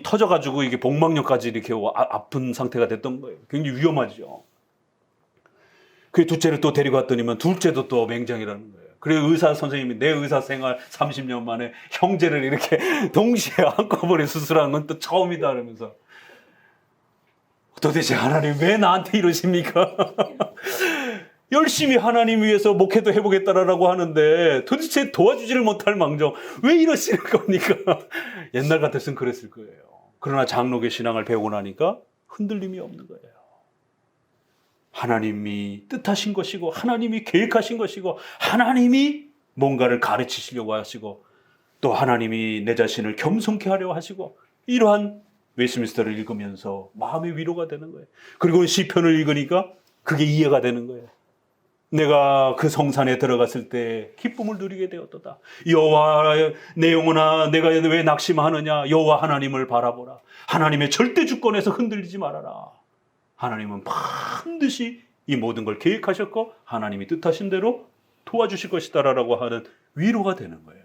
터져가지고 이게 복막력까지 이렇게 아픈 상태가 됐던 거예요. 굉장히 위험하죠. 그 둘째를 또 데리고 왔더니만 둘째도 또 맹장이라는 거예요. 그래서 의사 선생님이 내 의사 생활 30년 만에 형제를 이렇게 동시에 한꺼번에 수술하는 건 또 처음이다 그러면서 도대체 하나님 왜 나한테 이러십니까? 열심히 하나님 위해서 목회도 해보겠다라고 하는데 도대체 도와주지를 못할 망정 왜 이러시는 겁니까? 옛날 같았으면 그랬을 거예요. 그러나 장로교 신앙을 배우고 나니까 흔들림이 없는 거예요. 하나님이 뜻하신 것이고 하나님이 계획하신 것이고 하나님이 뭔가를 가르치시려고 하시고 또 하나님이 내 자신을 겸손케 하려 하시고 이러한 웨스트민스터를 읽으면서 마음의 위로가 되는 거예요. 그리고 시편을 읽으니까 그게 이해가 되는 거예요. 내가 그 성산에 들어갔을 때 기쁨을 누리게 되었도다. 여호와 내 영혼아 내가 왜 낙심하느냐. 여호와 하나님을 바라보라. 하나님의 절대 주권에서 흔들리지 말아라. 하나님은 반드시 이 모든 걸 계획하셨고 하나님이 뜻하신 대로 도와주실 것이다라고 하는 위로가 되는 거예요.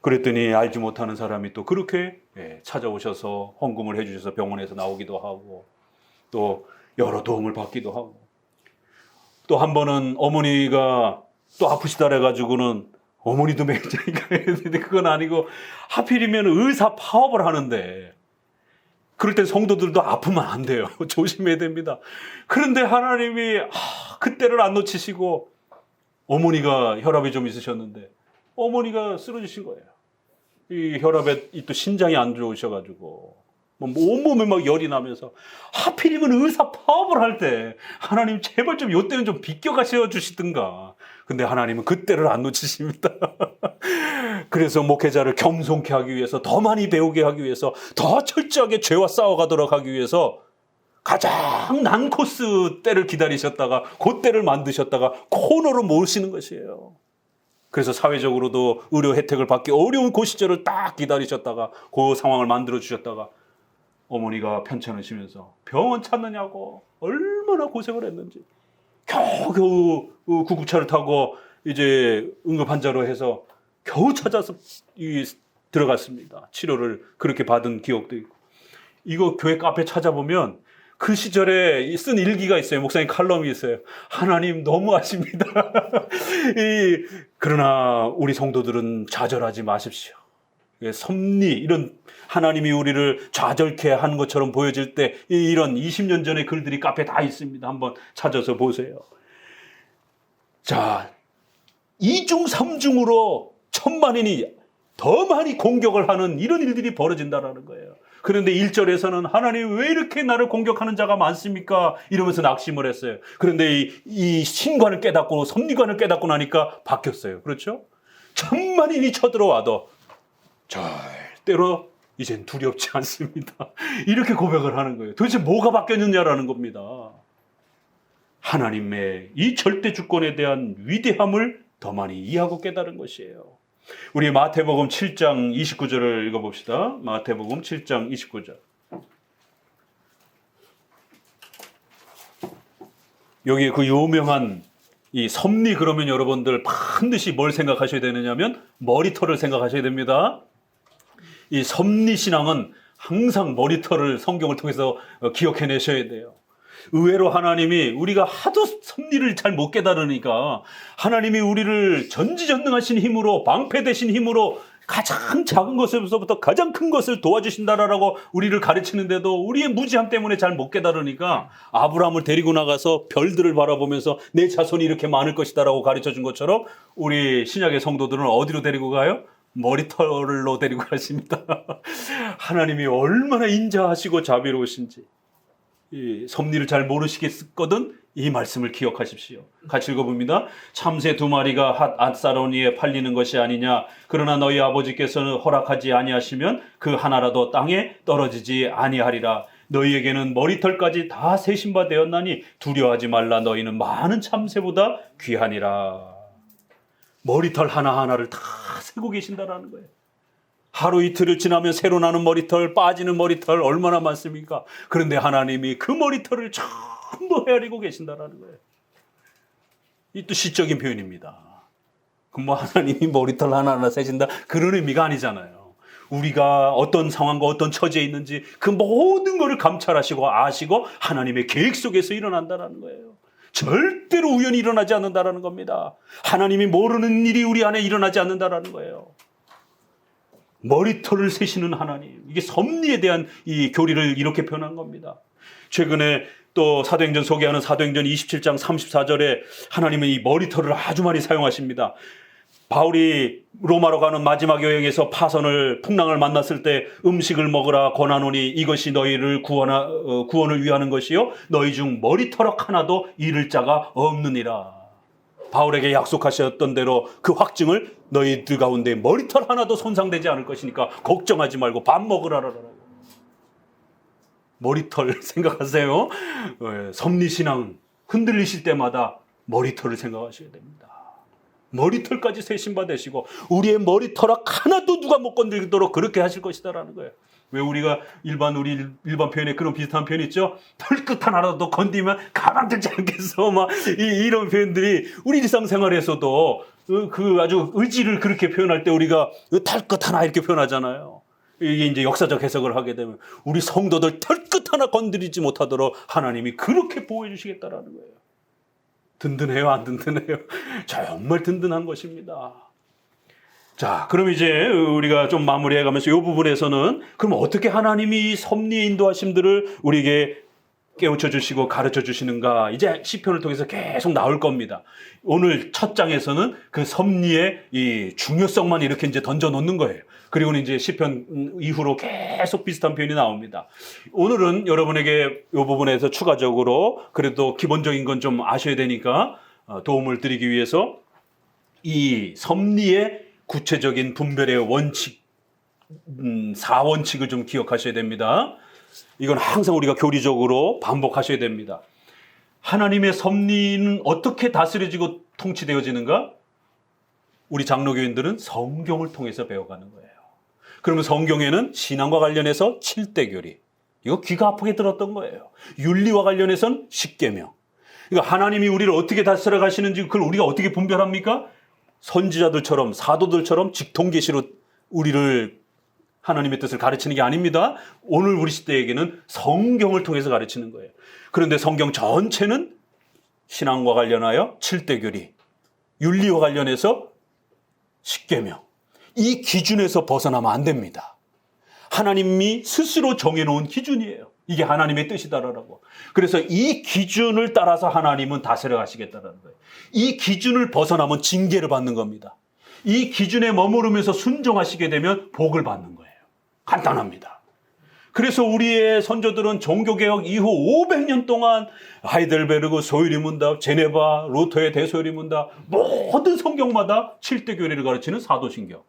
그랬더니 알지 못하는 사람이 또 그렇게 찾아오셔서 헌금을 해주셔서 병원에서 나오기도 하고 또 여러 도움을 받기도 하고 또 한 번은 어머니가 또 아프시다 그래가지고는 어머니도 맹장인가 했는데 그건 아니고 하필이면 의사 파업을 하는데 그럴 땐 성도들도 아프면 안 돼요. 조심해야 됩니다. 그런데 하나님이 그때를 안 놓치시고 어머니가 혈압이 좀 있으셨는데 어머니가 쓰러지신 거예요. 이 혈압에 또 신장이 안 좋으셔가지고 온몸에 막 열이 나면서 하필이면 의사 파업을 할 때 하나님 제발 좀 이때는 좀 비껴가셔 주시든가. 근데 하나님은 그때를 안 놓치십니다. 그래서 목회자를 겸손케 하기 위해서 더 많이 배우게 하기 위해서 더 철저하게 죄와 싸워가도록 하기 위해서 가장 난 코스 때를 기다리셨다가 그 때를 만드셨다가 코너로 모으시는 것이에요. 그래서 사회적으로도 의료 혜택을 받기 어려운 그 시절을 딱 기다리셨다가 그 상황을 만들어 주셨다가 어머니가 편찮으시면서 병원 찾느냐고 얼마나 고생을 했는지 겨우 구급차를 타고 이제 응급 환자로 해서 겨우 찾아서 들어갔습니다. 치료를 그렇게 받은 기억도 있고 이거 교회 카페 찾아보면 그 시절에 쓴 일기가 있어요. 목사님 칼럼이 있어요. 하나님 너무하십니다. 그러나 우리 성도들은 좌절하지 마십시오. 섭리 이런 하나님이 우리를 좌절케 한 것처럼 보여질 때 이런 20년 전의 글들이 카페에 다 있습니다. 한번 찾아서 보세요. 자, 2중 3중으로 천만인이 더 많이 공격을 하는 이런 일들이 벌어진다는 거예요. 그런데 1절에서는 하나님 왜 이렇게 나를 공격하는 자가 많습니까? 이러면서 낙심을 했어요. 그런데 이 신관을 깨닫고 섭리관을 깨닫고 나니까 바뀌었어요. 그렇죠? 천만인이 쳐들어와도 절대로 이젠 두렵지 않습니다. 이렇게 고백을 하는 거예요. 도대체 뭐가 바뀌었느냐라는 겁니다. 하나님의 이 절대 주권에 대한 위대함을 더 많이 이해하고 깨달은 것이에요. 우리 마태복음 7장 29절을 읽어봅시다. 마태복음 7장 29절. 여기에 그 유명한 이 섭리 그러면 여러분들 반드시 뭘 생각하셔야 되느냐면 머리털을 생각하셔야 됩니다. 이 섭리 신앙은 항상 머리털을 성경을 통해서 기억해내셔야 돼요. 의외로 하나님이 우리가 하도 섭리를 잘 못 깨달으니까 하나님이 우리를 전지전능하신 힘으로 방패되신 힘으로 가장 작은 것에서부터 가장 큰 것을 도와주신다라고 우리를 가르치는데도 우리의 무지함 때문에 잘 못 깨달으니까 아브라함을 데리고 나가서 별들을 바라보면서 내 자손이 이렇게 많을 것이다라고 가르쳐준 것처럼 우리 신약의 성도들은 어디로 데리고 가요? 머리털로 데리고 가십니다. 하나님이 얼마나 인자하시고 자비로우신지 이 섭리를 잘 모르시겠거든 이 말씀을 기억하십시오. 같이 읽어봅니다. 참새 2마리가 핫 앗사로니에 팔리는 것이 아니냐. 그러나 너희 아버지께서는 허락하지 아니하시면 그 하나라도 땅에 떨어지지 아니하리라. 너희에게는 머리털까지 다 세신 바 되었나니 두려워하지 말라. 너희는 많은 참새보다 귀하니라. 머리털 하나하나를 다 세고 계신다라는 거예요. 하루 이틀을 지나면 새로 나는 머리털, 빠지는 머리털 얼마나 많습니까? 그런데 하나님이 그 머리털을 전부 헤아리고 계신다라는 거예요. 이 또 시적인 표현입니다. 뭐 하나님이 머리털 하나하나 세신다 그런 의미가 아니잖아요. 우리가 어떤 상황과 어떤 처지에 있는지 그 모든 것을 감찰하시고 아시고 하나님의 계획 속에서 일어난다는 거예요. 절대로 우연히 일어나지 않는다는 겁니다. 하나님이 모르는 일이 우리 안에 일어나지 않는다는 거예요. 머리털을 세시는 하나님, 이게 섭리에 대한 이 교리를 이렇게 표현한 겁니다. 최근에 또 사도행전 소개하는 사도행전 27장 34절에 하나님은 이 머리털을 아주 많이 사용하십니다. 바울이 로마로 가는 마지막 여행에서 풍랑을 만났을 때 음식을 먹으라 권하노니 이것이 너희를 구원을 위하는 것이요 너희 중 머리털 하나도 잃을 자가 없느니라. 바울에게 약속하셨던 대로 그 확증을 너희들 가운데 머리털 하나도 손상되지 않을 것이니까 걱정하지 말고 밥 먹으라라고. 머리털 생각하세요. 섭리신앙 흔들리실 때마다 머리털을 생각하셔야 됩니다. 머리털까지 세신바 되시고 우리의 머리털 하나도 누가 못 건들도록 그렇게 하실 것이다라는 거예요. 왜 우리가 우리 일반 표현에 그런 비슷한 표현 있죠? 털끝 하나라도 건드리면 가만두지 않겠어. 이런 표현들이 우리 일상생활에서도 그 아주 의지를 그렇게 표현할 때 우리가 털끝 하나 이렇게 표현하잖아요. 이게 이제 역사적 해석을 하게 되면 우리 성도들 털끝 하나 건드리지 못하도록 하나님이 그렇게 보호해 주시겠다라는 거예요. 든든해요, 안 든든해요? 정말 든든한 것입니다. 자, 그럼 이제 우리가 좀 마무리해 가면서 이 부분에서는 그럼 어떻게 하나님이 섭리의 인도하심들을 우리에게 깨우쳐 주시고 가르쳐 주시는가 이제 시편을 통해서 계속 나올 겁니다. 오늘 첫 장에서는 그 섭리의 이 중요성만 이렇게 이제 던져 놓는 거예요. 그리고는 이제 시편 이후로 계속 비슷한 표현이 나옵니다. 오늘은 여러분에게 이 부분에서 추가적으로 그래도 기본적인 건 좀 아셔야 되니까 도움을 드리기 위해서 이 섭리의 구체적인 분별의 원칙, 4원칙을 좀 기억하셔야 됩니다. 이건 항상 우리가 교리적으로 반복하셔야 됩니다. 하나님의 섭리는 어떻게 다스려지고 통치되어지는가? 우리 장로교인들은 성경을 통해서 배워가는 거예요. 그러면 성경에는 신앙과 관련해서 7대 교리, 이거 귀가 아프게 들었던 거예요. 윤리와 관련해서는 십계명. 그러니까 하나님이 우리를 어떻게 다스려 가시는지 그걸 우리가 어떻게 분별합니까? 선지자들처럼 사도들처럼 직통계시로 우리를 하나님의 뜻을 가르치는 게 아닙니다. 오늘 우리 시대에게는 성경을 통해서 가르치는 거예요. 그런데 성경 전체는 신앙과 관련하여 7대 교리, 윤리와 관련해서 십계명. 이 기준에서 벗어나면 안 됩니다. 하나님이 스스로 정해놓은 기준이에요. 이게 하나님의 뜻이다라고. 그래서 이 기준을 따라서 하나님은 다스려 가시겠다라는 거예요. 이 기준을 벗어나면 징계를 받는 겁니다. 이 기준에 머무르면서 순종하시게 되면 복을 받는 거예요. 간단합니다. 그래서 우리의 선조들은 종교개혁 이후 500년 동안 하이델베르그 소요리 문답, 제네바, 루터의 대소요리 문답 모든 성경마다 7대 교리를 가르치는 사도신경,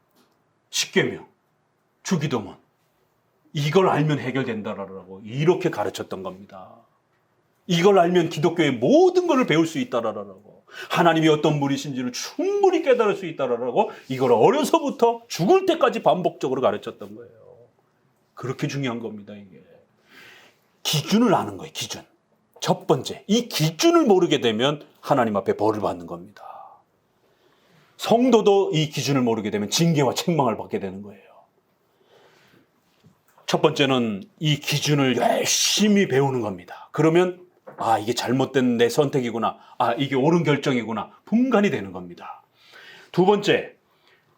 십계명, 주기도문 이걸 알면 해결된다라고 이렇게 가르쳤던 겁니다. 이걸 알면 기독교의 모든 것을 배울 수 있다라고 하나님이 어떤 분이신지를 충분히 깨달을 수 있다라고 이걸 어려서부터 죽을 때까지 반복적으로 가르쳤던 거예요. 그렇게 중요한 겁니다. 이게 기준을 아는 거예요. 기준. 첫 번째, 이 기준을 모르게 되면 하나님 앞에 벌을 받는 겁니다. 성도도 이 기준을 모르게 되면 징계와 책망을 받게 되는 거예요. 첫 번째는 이 기준을 열심히 배우는 겁니다. 그러면 이게 잘못된 내 선택이구나. 이게 옳은 결정이구나. 분간이 되는 겁니다. 두 번째,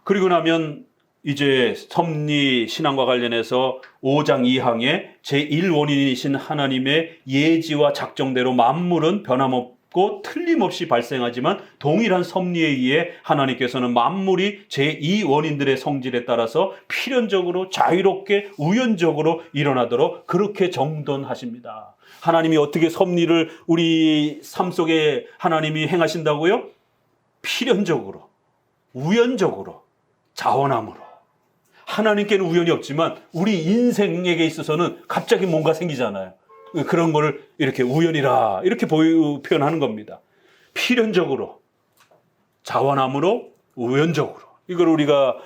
그리고 나면 이제 섭리 신앙과 관련해서 5장 2항에 제1원인이신 하나님의 예지와 작정대로 만물은 변함없고 틀림없이 발생하지만 동일한 섭리에 의해 하나님께서는 만물이 제2원인들의 성질에 따라서 필연적으로 자유롭게 우연적으로 일어나도록 그렇게 정돈하십니다. 하나님이 어떻게 섭리를 우리 삶 속에 하나님이 행하신다고요? 필연적으로, 우연적으로, 자원함으로. 하나님께는 우연이 없지만 우리 인생에게 있어서는 갑자기 뭔가 생기잖아요. 그런 거를 이렇게 우연이라 이렇게 표현하는 겁니다. 필연적으로, 자원함으로, 우연적으로. 이걸 우리가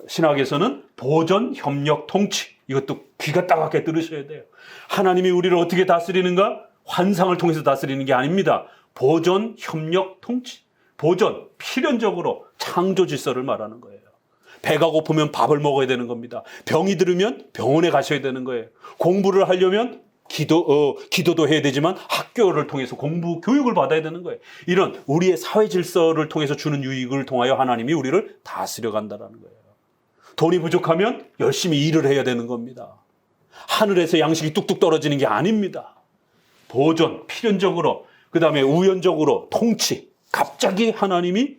신학에서는 보존, 협력, 통치. 이것도 귀가 따갑게 들으셔야 돼요. 하나님이 우리를 어떻게 다스리는가? 환상을 통해서 다스리는 게 아닙니다. 보존, 협력, 통치. 보존, 필연적으로 창조 질서를 말하는 거예요. 배가 고프면 밥을 먹어야 되는 겁니다. 병이 들으면 병원에 가셔야 되는 거예요. 공부를 하려면 기도도 해야 되지만 학교를 통해서 공부, 교육을 받아야 되는 거예요. 이런 우리의 사회 질서를 통해서 주는 유익을 통하여 하나님이 우리를 다스려 간다는 거예요. 돈이 부족하면 열심히 일을 해야 되는 겁니다. 하늘에서 양식이 뚝뚝 떨어지는 게 아닙니다. 보존, 필연적으로, 그 다음에 우연적으로, 통치. 갑자기 하나님이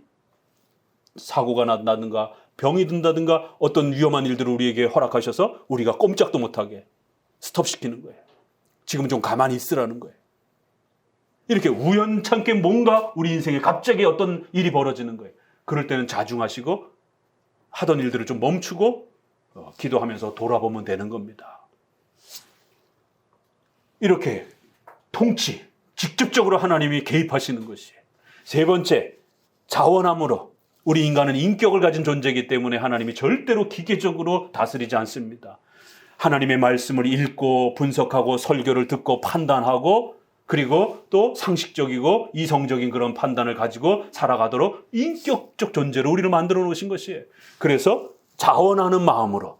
사고가 난다든가 병이 든다든가 어떤 위험한 일들을 우리에게 허락하셔서 우리가 꼼짝도 못하게 스톱시키는 거예요. 지금 좀 가만히 있으라는 거예요. 이렇게 우연찮게 뭔가 우리 인생에 갑자기 어떤 일이 벌어지는 거예요. 그럴 때는 자중하시고 하던 일들을 좀 멈추고 기도하면서 돌아보면 되는 겁니다. 이렇게 통치, 직접적으로 하나님이 개입하시는 것이. 세 번째, 자원함으로. 우리 인간은 인격을 가진 존재이기 때문에 하나님이 절대로 기계적으로 다스리지 않습니다. 하나님의 말씀을 읽고 분석하고 설교를 듣고 판단하고 그리고 또 상식적이고 이성적인 그런 판단을 가지고 살아가도록 인격적 존재로 우리를 만들어 놓으신 것이에요. 그래서 자원하는 마음으로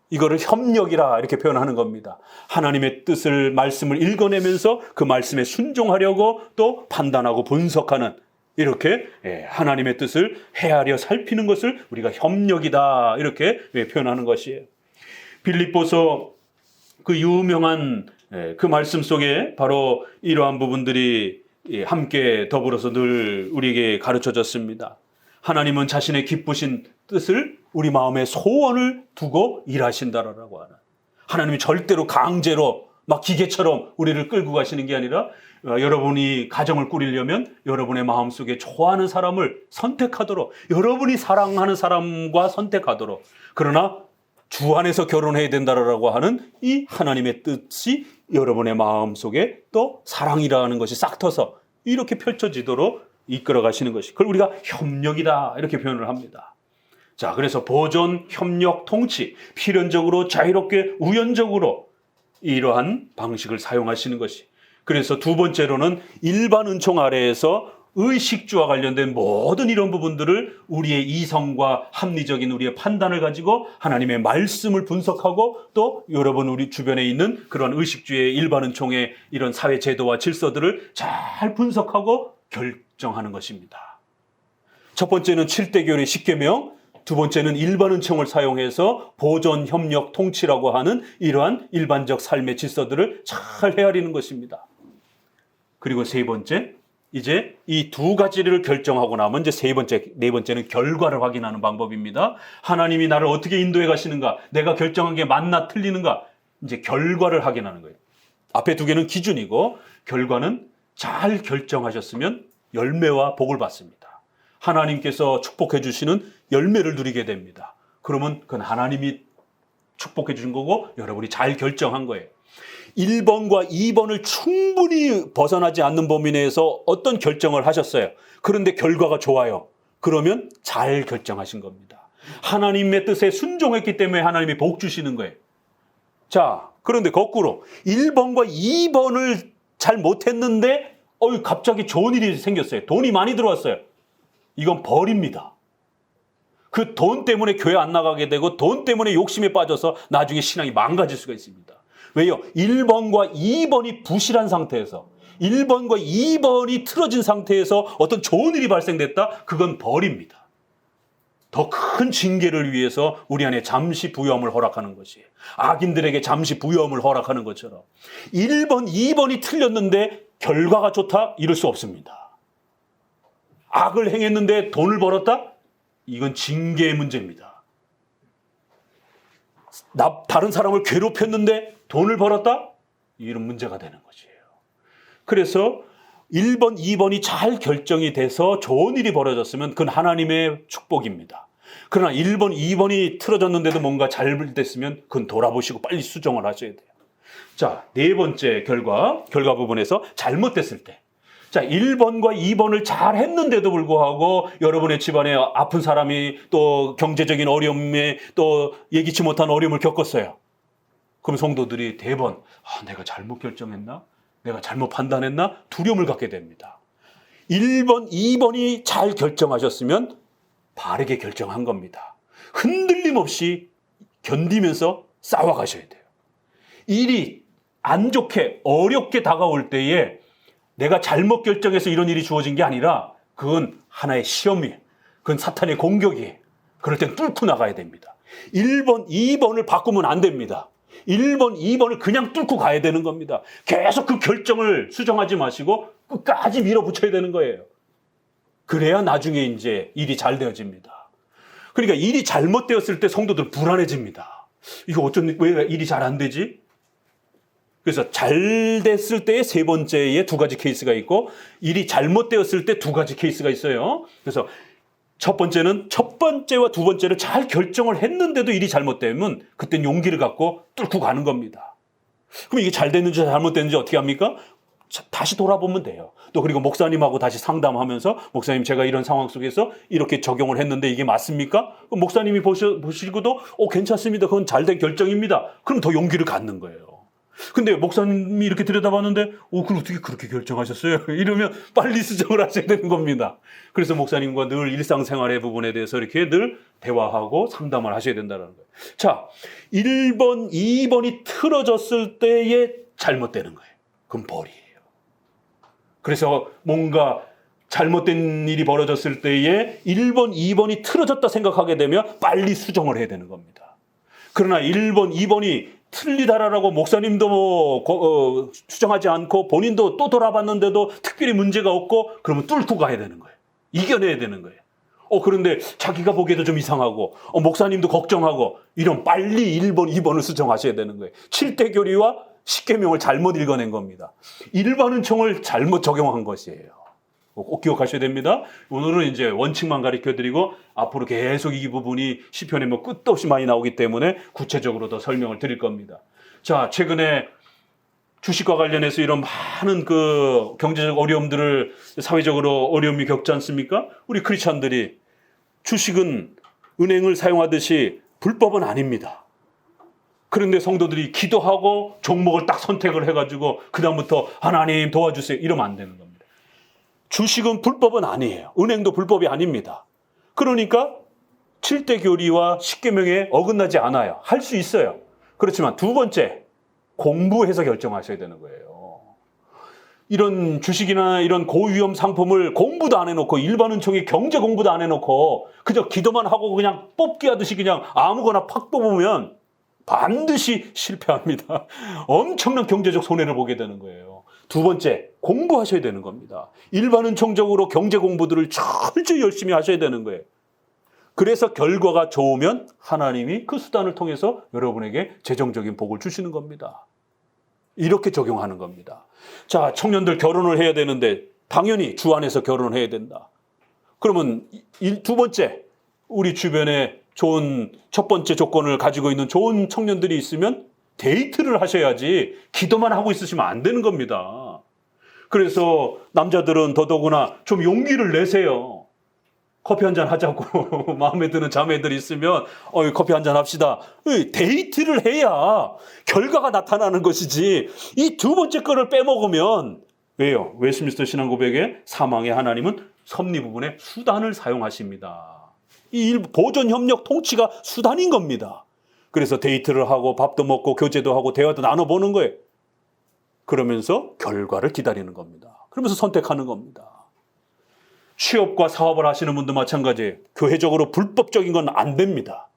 이거를 협력이라 이렇게 표현하는 겁니다. 하나님의 뜻을 말씀을 읽어내면서 그 말씀에 순종하려고 또 판단하고 분석하는 이렇게 하나님의 뜻을 헤아려 살피는 것을 우리가 협력이다 이렇게 표현하는 것이에요. 빌립보서 그 유명한 그 말씀 속에 바로 이러한 부분들이 함께 더불어서 늘 우리에게 가르쳐졌습니다. 하나님은 자신의 기쁘신 뜻을 우리 마음에 소원을 두고 일하신다라고 하는, 하나님이 절대로 강제로 막 기계처럼 우리를 끌고 가시는 게 아니라 여러분이 가정을 꾸리려면 여러분의 마음속에 좋아하는 사람을 선택하도록, 여러분이 사랑하는 사람과 선택하도록, 그러나 주 안에서 결혼해야 된다라고 하는 이 하나님의 뜻이 여러분의 마음속에 또 사랑이라는 것이 싹 터서 이렇게 펼쳐지도록 이끌어 가시는 것이, 그걸 우리가 협력이다 이렇게 표현을 합니다. 자, 그래서 보존, 협력, 통치, 필연적으로 자유롭게 우연적으로 이러한 방식을 사용하시는 것이. 그래서 두 번째로는 일반 은총 아래에서 의식주와 관련된 모든 이런 부분들을 우리의 이성과 합리적인 우리의 판단을 가지고 하나님의 말씀을 분석하고 또 여러분 우리 주변에 있는 그런 의식주의 일반 은총의 이런 사회 제도와 질서들을 잘 분석하고 결정하는 것입니다. 첫 번째는 7대 교회의 10계명, 두 번째는 일반 은총을 사용해서 보존, 협력, 통치라고 하는 이러한 일반적 삶의 질서들을 잘 헤아리는 것입니다. 그리고 세 번째, 이제 이 두 가지를 결정하고 나면 이제 네 번째는 결과를 확인하는 방법입니다. 하나님이 나를 어떻게 인도해 가시는가, 내가 결정한 게 맞나 틀리는가, 이제 결과를 확인하는 거예요. 앞에 두 개는 기준이고 결과는 잘 결정하셨으면 열매와 복을 받습니다. 하나님께서 축복해 주시는 열매를 누리게 됩니다. 그러면 그건 하나님이 축복해 주신 거고 여러분이 잘 결정한 거예요. 1번과 2번을 충분히 벗어나지 않는 범위 내에서 어떤 결정을 하셨어요. 그런데 결과가 좋아요. 그러면 잘 결정하신 겁니다. 하나님의 뜻에 순종했기 때문에 하나님이 복 주시는 거예요. 자, 그런데 거꾸로 1번과 2번을 잘 못했는데 갑자기 좋은 일이 생겼어요. 돈이 많이 들어왔어요. 이건 벌입니다. 그 돈 때문에 교회 안 나가게 되고 돈 때문에 욕심에 빠져서 나중에 신앙이 망가질 수가 있습니다. 왜요? 1번과 2번이 부실한 상태에서 1번과 2번이 틀어진 상태에서 어떤 좋은 일이 발생됐다? 그건 벌입니다. 더 큰 징계를 위해서 우리 안에 잠시 부여함을 허락하는 것이에요. 악인들에게 잠시 부여함을 허락하는 것처럼 1번, 2번이 틀렸는데 결과가 좋다? 이럴 수 없습니다. 악을 행했는데 돈을 벌었다? 이건 징계의 문제입니다. 다른 사람을 괴롭혔는데 돈을 벌었다? 이런 문제가 되는 것이에요. 그래서 1번, 2번이 잘 결정이 돼서 좋은 일이 벌어졌으면 그건 하나님의 축복입니다. 그러나 1번, 2번이 틀어졌는데도 뭔가 잘못됐으면 그건 돌아보시고 빨리 수정을 하셔야 돼요. 자, 네 번째 결과 부분에서 잘못됐을 때. 자, 자, 1번과 2번을 잘 했는데도 불구하고 여러분의 집안에 아픈 사람이 또 경제적인 어려움에 또 예기치 못한 어려움을 겪었어요. 그럼 성도들이 대번 내가 잘못 결정했나? 내가 잘못 판단했나? 두려움을 갖게 됩니다. 1번, 2번이 잘 결정하셨으면 바르게 결정한 겁니다. 흔들림 없이 견디면서 싸워가셔야 돼요. 일이 안 좋게 어렵게 다가올 때에 내가 잘못 결정해서 이런 일이 주어진 게 아니라 그건 하나의 시험이에요. 그건 사탄의 공격이에요. 그럴 땐 뚫고 나가야 됩니다. 1번, 2번을 바꾸면 안 됩니다. 1번, 2번을 그냥 뚫고 가야 되는 겁니다. 계속 그 결정을 수정하지 마시고 끝까지 밀어붙여야 되는 거예요. 그래야 나중에 이제 일이 잘 되어집니다. 그러니까 일이 잘못되었을 때 성도들 불안해집니다. 이거 왜 일이 잘 안 되지? 그래서 잘 됐을 때의 세 번째에 두 가지 케이스가 있고 일이 잘못되었을 때 두 가지 케이스가 있어요. 그래서 첫 번째는 첫 번째와 두 번째를 잘 결정을 했는데도 일이 잘못되면 그땐 용기를 갖고 뚫고 가는 겁니다. 그럼 이게 잘 됐는지 잘못됐는지 어떻게 합니까? 다시 돌아보면 돼요. 또 그리고 목사님하고 다시 상담하면서 목사님 제가 이런 상황 속에서 이렇게 적용을 했는데 이게 맞습니까? 그럼 목사님이 보시고도 괜찮습니다. 그건 잘된 결정입니다. 그럼 더 용기를 갖는 거예요. 근데 목사님이 이렇게 들여다봤는데 그럼 어떻게 그렇게 결정하셨어요? 이러면 빨리 수정을 하셔야 되는 겁니다. 그래서 목사님과 늘 일상생활의 부분에 대해서 이렇게 늘 대화하고 상담을 하셔야 된다는 거예요. 자, 1번, 2번이 틀어졌을 때에 잘못되는 거예요. 그럼 벌이에요. 그래서 뭔가 잘못된 일이 벌어졌을 때에 1번, 2번이 틀어졌다 생각하게 되면 빨리 수정을 해야 되는 겁니다. 그러나 1번, 2번이 틀리다라고 목사님도 수정하지 않고 본인도 또 돌아봤는데도 특별히 문제가 없고 그러면 뚫고 가야 되는 거예요. 이겨내야 되는 거예요. 그런데 자기가 보기에도 좀 이상하고 목사님도 걱정하고 이런 빨리 1번, 2번을 수정하셔야 되는 거예요. 7대 교리와 10계명을 잘못 읽어낸 겁니다. 일반은총을 잘못 적용한 것이에요. 꼭 기억하셔야 됩니다. 오늘은 이제 원칙만 가르쳐드리고 앞으로 계속 이 부분이 시편에 끝도 없이 많이 나오기 때문에 구체적으로 더 설명을 드릴 겁니다. 자, 최근에 주식과 관련해서 이런 많은 그 경제적 어려움들을 사회적으로 어려움이 겪지 않습니까? 우리 크리스찬들이 주식은 은행을 사용하듯이 불법은 아닙니다. 그런데 성도들이 기도하고 종목을 딱 선택을 해가지고 그다음부터 하나님 도와주세요 이러면 안 되는 겁니다. 주식은 불법은 아니에요. 은행도 불법이 아닙니다. 그러니까 7대 교리와 10계명에 어긋나지 않아요. 할 수 있어요. 그렇지만 두 번째, 공부해서 결정하셔야 되는 거예요. 이런 주식이나 이런 고위험 상품을 공부도 안 해놓고 일반은총이 경제 공부도 안 해놓고 그저 기도만 하고 그냥 뽑기 하듯이 그냥 아무거나 팍 뽑으면 반드시 실패합니다. 엄청난 경제적 손해를 보게 되는 거예요. 두 번째, 공부하셔야 되는 겁니다. 일반은총적으로 경제 공부들을 철저히 열심히 하셔야 되는 거예요. 그래서 결과가 좋으면 하나님이 그 수단을 통해서 여러분에게 재정적인 복을 주시는 겁니다. 이렇게 적용하는 겁니다. 자, 청년들 결혼을 해야 되는데 당연히 주 안에서 결혼을 해야 된다. 그러면 두 번째, 우리 주변에 좋은 첫 번째 조건을 가지고 있는 좋은 청년들이 있으면 데이트를 하셔야지 기도만 하고 있으시면 안 되는 겁니다. 그래서 남자들은 더더구나 좀 용기를 내세요. 커피 한잔 하자고 마음에 드는 자매들이 있으면 커피 한잔 합시다. 데이트를 해야 결과가 나타나는 것이지 이 두 번째 거를 빼먹으면 왜요? 웨스트민스터 신앙고백에 사망의 하나님은 섭리 부분에 수단을 사용하십니다. 이 보존협력 통치가 수단인 겁니다. 그래서 데이트를 하고 밥도 먹고 교제도 하고 대화도 나눠보는 거예요. 그러면서 결과를 기다리는 겁니다. 그러면서 선택하는 겁니다. 취업과 사업을 하시는 분도 마찬가지예요. 교회적으로 불법적인 건 안 됩니다.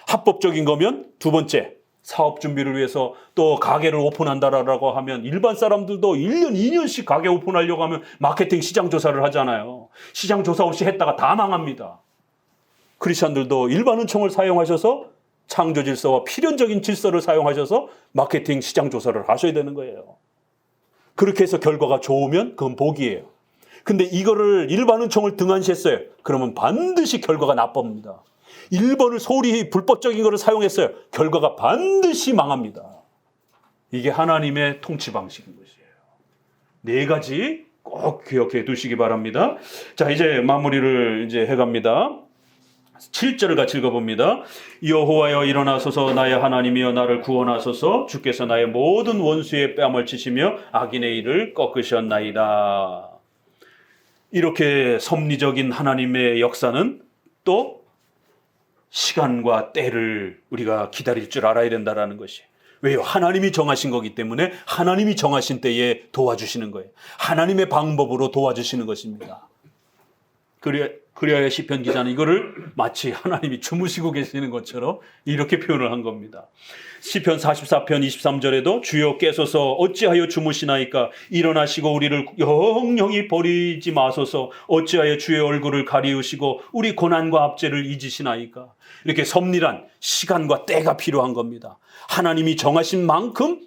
합법적인 거면 두 번째, 사업 준비를 위해서 또 가게를 오픈한다라고 하면 일반 사람들도 1년, 2년씩 가게 오픈하려고 하면 마케팅 시장 조사를 하잖아요. 시장 조사 없이 했다가 다 망합니다. 크리스찬들도 일반은총을 사용하셔서 창조 질서와 필연적인 질서를 사용하셔서 마케팅 시장 조사를 하셔야 되는 거예요. 그렇게 해서 결과가 좋으면 그건 복이에요. 근데 이거를 일반은총을 등한시했어요. 그러면 반드시 결과가 나쁩니다. 1번을 소홀히 불법적인 거를 사용했어요. 결과가 반드시 망합니다. 이게 하나님의 통치 방식인 것이에요. 네 가지 꼭 기억해 두시기 바랍니다. 자, 이제 마무리를 이제 해갑니다. 7절을 같이 읽어봅니다. 여호와여 일어나소서 나의 하나님이여 나를 구원하소서 주께서 나의 모든 원수의 뺨을 치시며 악인의 일을 꺾으셨나이다. 이렇게 섭리적인 하나님의 역사는 또 시간과 때를 우리가 기다릴 줄 알아야 된다는 것이. 왜요? 하나님이 정하신 거기 때문에 하나님이 정하신 때에 도와주시는 거예요. 하나님의 방법으로 도와주시는 것입니다. 그래야 시편 기자는 이거를 마치 하나님이 주무시고 계시는 것처럼 이렇게 표현을 한 겁니다. 시편 44편 23절에도 주여 깨소서 어찌하여 주무시나이까 일어나시고 우리를 영영히 버리지 마소서 어찌하여 주의 얼굴을 가리우시고 우리 고난과 압제를 잊으시나이까. 이렇게 섭리란 시간과 때가 필요한 겁니다. 하나님이 정하신 만큼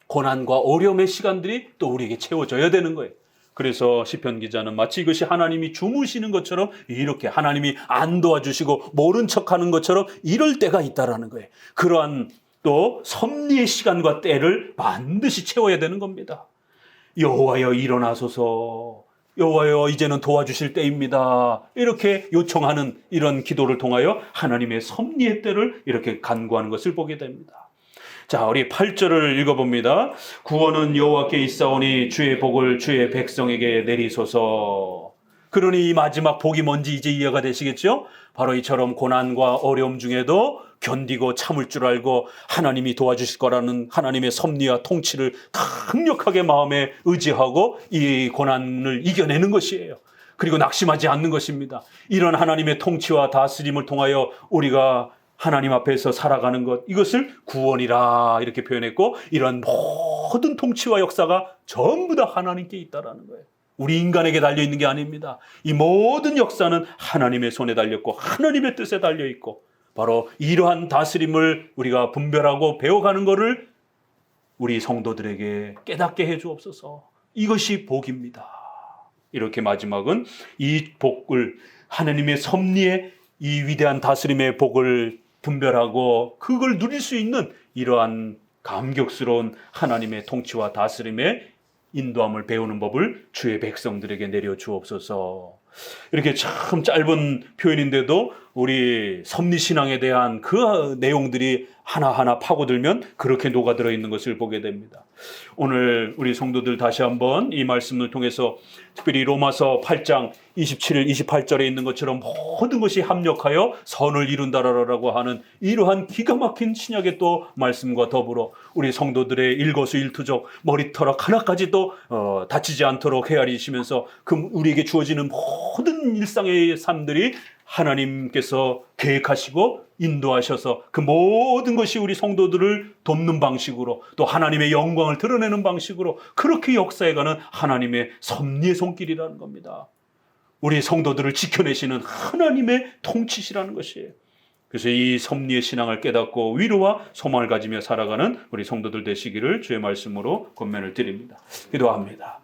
고난과 어려움의 시간들이 또 우리에게 채워져야 되는 거예요. 그래서 시편 기자는 마치 이것이 하나님이 주무시는 것처럼 이렇게 하나님이 안 도와주시고 모른 척하는 것처럼 이럴 때가 있다라는 거예요. 그러한 또 섭리의 시간과 때를 반드시 채워야 되는 겁니다. 여호와여 일어나소서 여호와여 이제는 도와주실 때입니다. 이렇게 요청하는 이런 기도를 통하여 하나님의 섭리의 때를 이렇게 간구하는 것을 보게 됩니다. 자, 우리 8절을 읽어봅니다. 구원은 여호와께 있사오니 주의 복을 주의 백성에게 내리소서. 그러니 이 마지막 복이 뭔지 이제 이해가 되시겠죠? 바로 이처럼 고난과 어려움 중에도 견디고 참을 줄 알고 하나님이 도와주실 거라는 하나님의 섭리와 통치를 강력하게 마음에 의지하고 이 고난을 이겨내는 것이에요. 그리고 낙심하지 않는 것입니다. 이런 하나님의 통치와 다스림을 통하여 우리가 하나님 앞에서 살아가는 것, 이것을 구원이라 이렇게 표현했고 이런 모든 통치와 역사가 전부 다 하나님께 있다라는 거예요. 우리 인간에게 달려있는 게 아닙니다. 이 모든 역사는 하나님의 손에 달렸고 하나님의 뜻에 달려있고 바로 이러한 다스림을 우리가 분별하고 배워가는 것을 우리 성도들에게 깨닫게 해 주옵소서. 이것이 복입니다. 이렇게 마지막은 이 복을 하나님의 섭리의 이 위대한 다스림의 복을 분별하고 그걸 누릴 수 있는 이러한 감격스러운 하나님의 통치와 다스림의 인도함을 배우는 법을 주의 백성들에게 내려주옵소서. 이렇게 참 짧은 표현인데도 우리 섭리신앙에 대한 그 내용들이 하나하나 파고들면 그렇게 녹아들어 있는 것을 보게 됩니다. 오늘 우리 성도들 다시 한번 이 말씀을 통해서 특별히 로마서 8장 27, 28절에 있는 것처럼 모든 것이 합력하여 선을 이룬다라고 하는 이러한 기가 막힌 신약의 또 말씀과 더불어 우리 성도들의 일거수일투족 머리털락 하나까지도 다치지 않도록 헤아리시면서 그 우리에게 주어지는 모든 일상의 삶들이 하나님께서 계획하시고 인도하셔서 그 모든 것이 우리 성도들을 돕는 방식으로 또 하나님의 영광을 드러내는 방식으로 그렇게 역사해가는 하나님의 섭리의 손길이라는 겁니다. 우리 성도들을 지켜내시는 하나님의 통치시라는 것이에요. 그래서 이 섭리의 신앙을 깨닫고 위로와 소망을 가지며 살아가는 우리 성도들 되시기를 주의 말씀으로 권면을 드립니다. 기도합니다.